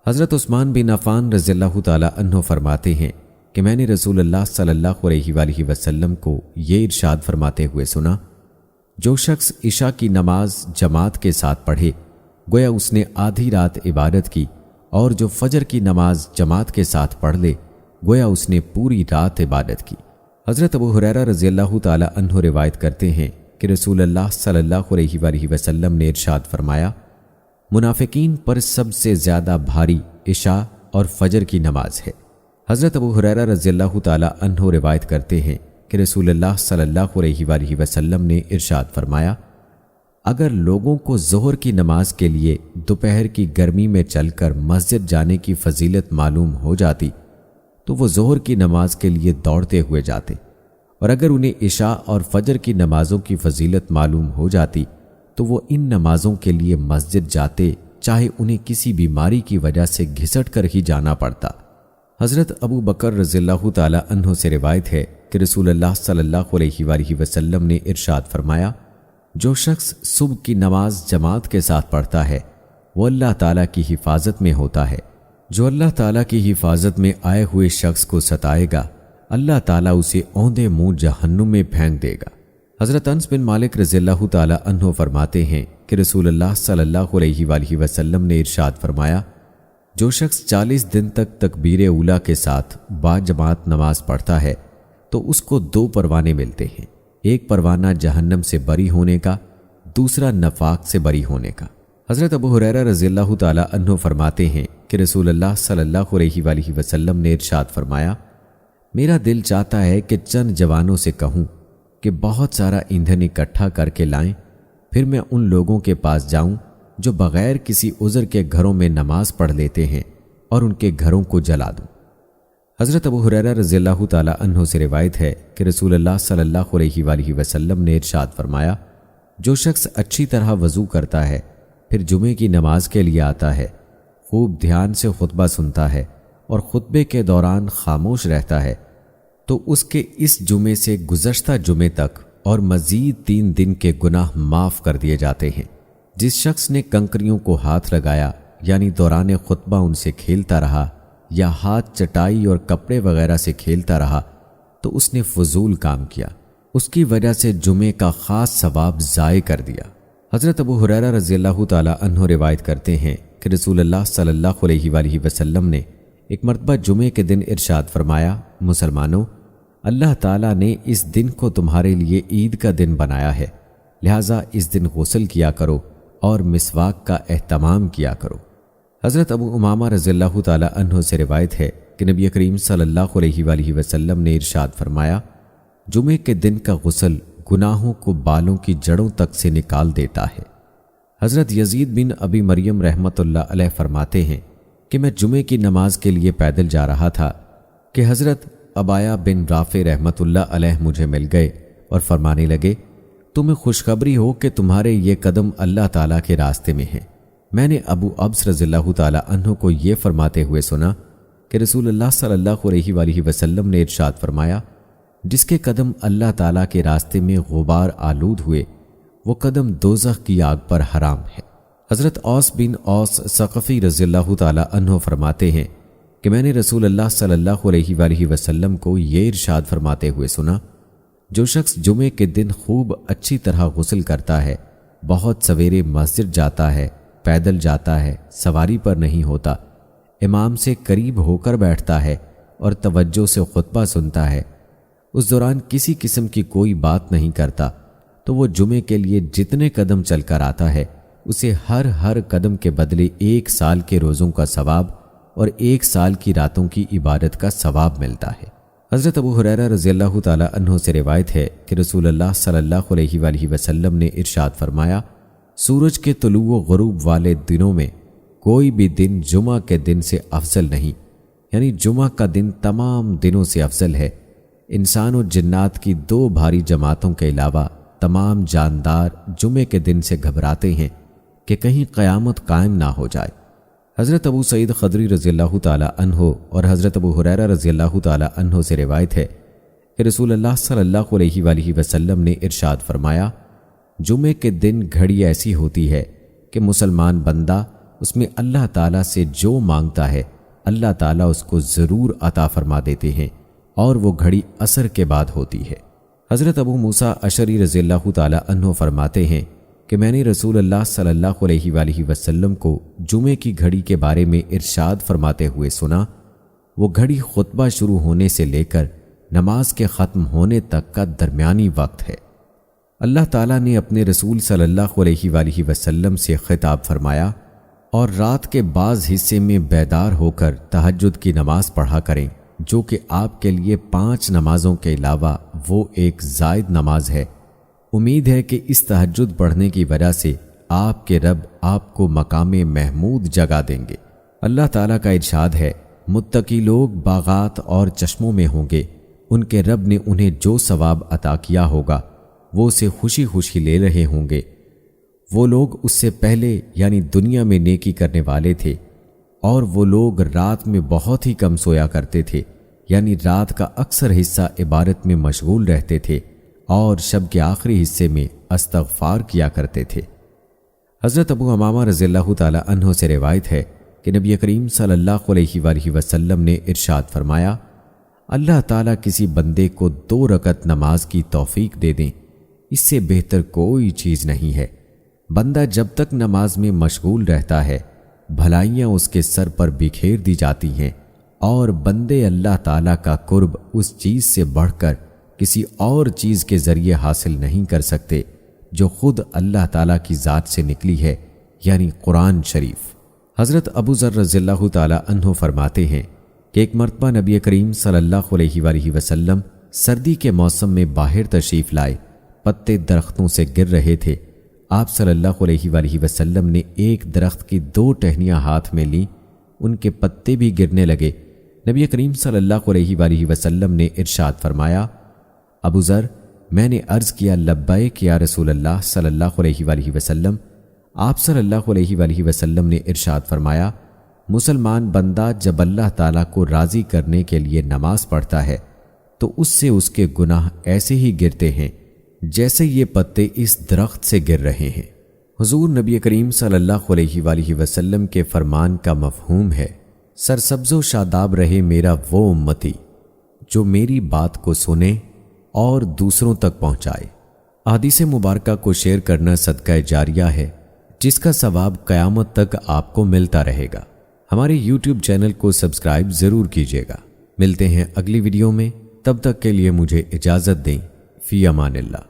حضرت عثمان بن عفان رضی اللہ تعالی عنہ فرماتے ہیں کہ میں نے رسول اللہ صلی اللہ علیہ وآلہ وسلم کو یہ ارشاد فرماتے ہوئے سنا، جو شخص عشاء کی نماز جماعت کے ساتھ پڑھے گویا اس نے آدھی رات عبادت کی، اور جو فجر کی نماز جماعت کے ساتھ پڑھ لے گویا اس نے پوری رات عبادت کی۔ حضرت ابو ہریرہ رضی اللہ تعالی عنہ روایت کرتے ہیں کہ رسول اللہ صلی اللہ علیہ وآلہ وسلم نے ارشاد فرمایا، منافقین پر سب سے زیادہ بھاری عشاء اور فجر کی نماز ہے۔ حضرت ابو ہریرہ رضی اللہ تعالی عنہ روایت کرتے ہیں کہ رسول اللہ صلی اللہ علیہ وآلہ وسلم نے ارشاد فرمایا، اگر لوگوں کو ظہر کی نماز کے لیے دوپہر کی گرمی میں چل کر مسجد جانے کی فضیلت معلوم ہو جاتی تو وہ ظہر کی نماز کے لیے دوڑتے ہوئے جاتے، اور اگر انہیں عشاء اور فجر کی نمازوں کی فضیلت معلوم ہو جاتی تو وہ ان نمازوں کے لیے مسجد جاتے، چاہے انہیں کسی بیماری کی وجہ سے گھسٹ کر ہی جانا پڑتا۔ حضرت ابو بکر رضی اللہ تعالی عنہ سے روایت ہے کہ رسول اللہ صلی اللہ علیہ وآلہ وسلم نے ارشاد فرمایا، جو شخص صبح کی نماز جماعت کے ساتھ پڑھتا ہے وہ اللہ تعالیٰ کی حفاظت میں ہوتا ہے، جو اللہ تعالیٰ کی حفاظت میں آئے ہوئے شخص کو ستائے گا اللہ تعالیٰ اسے اوندے منہ جہنم میں پھینک دے گا۔ حضرت انس بن مالک رضی اللہ تعالی عنہ فرماتے ہیں کہ رسول اللہ صلی اللہ علیہ وآلہ وسلم نے ارشاد فرمایا، جو شخص 40 دن تک تکبیر اولیٰ کے ساتھ باجماعت نماز پڑھتا ہے تو اس کو 2 پروانے ملتے ہیں، ایک پروانہ جہنم سے بری ہونے کا، دوسرا نفاق سے بری ہونے کا۔ حضرت ابو ہریرہ رضی اللہ تعالی عنہ فرماتے ہیں کہ رسول اللہ صلی اللہ علیہ وآلہ وسلم نے ارشاد فرمایا، میرا دل چاہتا ہے کہ چند جوانوں سے کہوں کہ بہت سارا ایندھن اکٹھا کر کے لائیں، پھر میں ان لوگوں کے پاس جاؤں جو بغیر کسی عذر کے گھروں میں نماز پڑھ لیتے ہیں اور ان کے گھروں کو جلا دوں۔ حضرت ابو ہریرہ رضی اللہ تعالی عنہ سے روایت ہے کہ رسول اللہ صلی اللہ علیہ وآلہ وسلم نے ارشاد فرمایا، جو شخص اچھی طرح وضو کرتا ہے پھر جمعے کی نماز کے لیے آتا ہے، خوب دھیان سے خطبہ سنتا ہے اور خطبے کے دوران خاموش رہتا ہے، تو اس کے اس جمعے سے گزشتہ جمعے تک اور مزید 3 دن کے گناہ معاف کر دیے جاتے ہیں۔ جس شخص نے کنکریوں کو ہاتھ لگایا یعنی دوران خطبہ ان سے کھیلتا رہا یا ہاتھ چٹائی اور کپڑے وغیرہ سے کھیلتا رہا تو اس نے فضول کام کیا، اس کی وجہ سے جمعے کا خاص ثواب ضائع کر دیا۔ حضرت ابو ہریرہ رضی اللہ تعالی عنہ روایت کرتے ہیں کہ رسول اللہ صلی اللہ علیہ وآلہ وسلم نے ایک مرتبہ جمعے کے دن ارشاد فرمایا، مسلمانوں، اللہ تعالیٰ نے اس دن کو تمہارے لیے عید کا دن بنایا ہے، لہٰذا اس دن غسل کیا کرو اور مسواک کا اہتمام کیا کرو۔ حضرت ابو امامہ رضی اللہ تعالی عنہ سے روایت ہے کہ نبی کریم صلی اللہ علیہ وآلہ وسلم نے ارشاد فرمایا، جمعے کے دن کا غسل گناہوں کو بالوں کی جڑوں تک سے نکال دیتا ہے۔ حضرت یزید بن ابی مریم رحمۃ اللہ علیہ فرماتے ہیں کہ میں جمعے کی نماز کے لیے پیدل جا رہا تھا کہ حضرت عبایہ بن رافع رحمۃ اللہ علیہ مجھے مل گئے اور فرمانے لگے، تمہیں خوشخبری ہو کہ تمہارے یہ قدم اللہ تعالیٰ کے راستے میں ہیں۔ میں نے ابو ابس رضی اللہ تعالی عنہ کو یہ فرماتے ہوئے سنا کہ رسول اللہ صلی اللہ علیہ وآلہ وسلم نے ارشاد فرمایا، جس کے قدم اللہ تعالیٰ کے راستے میں غبار آلود ہوئے وہ قدم دوزخ کی آگ پر حرام ہے۔ حضرت اوس بن اوس ثقفی رضی اللہ تعالی عنہ فرماتے ہیں کہ میں نے رسول اللہ صلی اللہ علیہ وآلہ وسلم کو یہ ارشاد فرماتے ہوئے سنا، جو شخص جمعے کے دن خوب اچھی طرح غسل کرتا ہے، بہت سویرے مسجد جاتا ہے، پیدل جاتا ہے، سواری پر نہیں ہوتا، امام سے قریب ہو کر بیٹھتا ہے اور توجہ سے خطبہ سنتا ہے، اس دوران کسی قسم کی کوئی بات نہیں کرتا، تو وہ جمعے کے لیے جتنے قدم چل کر آتا ہے اسے ہر قدم کے بدلے 1 سال کے روزوں کا ثواب اور 1 سال کی راتوں کی عبادت کا ثواب ملتا ہے۔ حضرت ابو ہریرہ رضی اللہ تعالی عنہ سے روایت ہے کہ رسول اللہ صلی اللہ علیہ وآلہ وسلم نے ارشاد فرمایا، سورج کے طلوع و غروب والے دنوں میں کوئی بھی دن جمعہ کے دن سے افضل نہیں، یعنی جمعہ کا دن تمام دنوں سے افضل ہے۔ انسان و جنات کی 2 بھاری جماعتوں کے علاوہ تمام جاندار جمعے کے دن سے گھبراتے ہیں کہ کہیں قیامت قائم نہ ہو جائے۔ حضرت ابو سعید خدری رضی اللہ تعالی عنہ اور حضرت ابو ہریرہ رضی اللہ تعالی عنہ سے روایت ہے کہ رسول اللہ صلی اللہ علیہ وآلہ وسلم نے ارشاد فرمایا، جمعے کے دن گھڑی ایسی ہوتی ہے کہ مسلمان بندہ اس میں اللہ تعالیٰ سے جو مانگتا ہے اللہ تعالیٰ اس کو ضرور عطا فرما دیتے ہیں، اور وہ گھڑی عصر کے بعد ہوتی ہے۔ حضرت ابو موسیٰ اشعری رضی اللہ تعالی عنہ فرماتے ہیں کہ میں نے رسول اللہ صلی اللہ علیہ وآلہ وسلم کو جمعے کی گھڑی کے بارے میں ارشاد فرماتے ہوئے سنا، وہ گھڑی خطبہ شروع ہونے سے لے کر نماز کے ختم ہونے تک کا درمیانی وقت ہے۔ اللہ تعالیٰ نے اپنے رسول صلی اللہ علیہ وآلہ وسلم سے خطاب فرمایا، اور رات کے بعض حصے میں بیدار ہو کر تہجد کی نماز پڑھا کریں، جو کہ آپ کے لیے 5 نمازوں کے علاوہ وہ ایک زائد نماز ہے۔ امید ہے کہ اس تہجد پڑھنے کی وجہ سے آپ کے رب آپ کو مقام محمود جگہ دیں گے۔ اللہ تعالیٰ کا ارشاد ہے، متقی لوگ باغات اور چشموں میں ہوں گے، ان کے رب نے انہیں جو ثواب عطا کیا ہوگا وہ اسے خوشی خوشی لے رہے ہوں گے۔ وہ لوگ اس سے پہلے یعنی دنیا میں نیکی کرنے والے تھے، اور وہ لوگ رات میں بہت ہی کم سویا کرتے تھے، یعنی رات کا اکثر حصہ عبادت میں مشغول رہتے تھے اور شب کے آخری حصے میں استغفار کیا کرتے تھے۔ حضرت ابو امامہ رضی اللہ تعالی عنہ سے روایت ہے کہ نبی کریم صلی اللہ علیہ وآلہ وسلم نے ارشاد فرمایا، اللہ تعالیٰ کسی بندے کو 2 رکعت نماز کی توفیق دے دیں، اس سے بہتر کوئی چیز نہیں ہے۔ بندہ جب تک نماز میں مشغول رہتا ہے بھلائیاں اس کے سر پر بکھیر دی جاتی ہیں، اور بندے اللہ تعالیٰ کا قرب اس چیز سے بڑھ کر کسی اور چیز کے ذریعے حاصل نہیں کر سکتے جو خود اللہ تعالیٰ کی ذات سے نکلی ہے، یعنی قرآن شریف۔ حضرت ابو ذر رضی اللہ تعالی عنہ فرماتے ہیں کہ ایک مرتبہ نبی کریم صلی اللہ علیہ وآلہ وسلم سردی کے موسم میں باہر تشریف لائے، پتے درختوں سے گر رہے تھے۔ آپ صلی اللہ علیہ وآلہ وسلم نے ایک درخت کی 2 ٹہنیاں ہاتھ میں لیں ان کے پتے بھی گرنے لگے۔ نبی کریم صلی اللہ علیہ وآلہ وسلم نے ارشاد فرمایا، ابو ذر، میں نے عرض کیا لبیک یا رسول اللہ صلی اللہ علیہ وآلہ وسلم۔ آپ صلی اللہ علیہ وآلہ وسلم نے ارشاد فرمایا، مسلمان بندہ جب اللہ تعالیٰ کو راضی کرنے کے لیے نماز پڑھتا ہے تو اس سے اس کے گناہ ایسے ہی گرتے ہیں جیسے یہ پتے اس درخت سے گر رہے ہیں۔ حضور نبی کریم صلی اللہ علیہ وآلہ وسلم کے فرمان کا مفہوم ہے، سرسبز و شاداب رہے میرا وہ امتی جو میری بات کو سنے اور دوسروں تک پہنچائے۔ احادیث مبارکہ کو شیئر کرنا صدقہ جاریہ ہے جس کا ثواب قیامت تک آپ کو ملتا رہے گا۔ ہمارے YouTube چینل کو سبسکرائب ضرور کیجیے گا۔ ملتے ہیں اگلی ویڈیو میں، تب تک کے لیے مجھے اجازت دیں۔ فی امان اللہ۔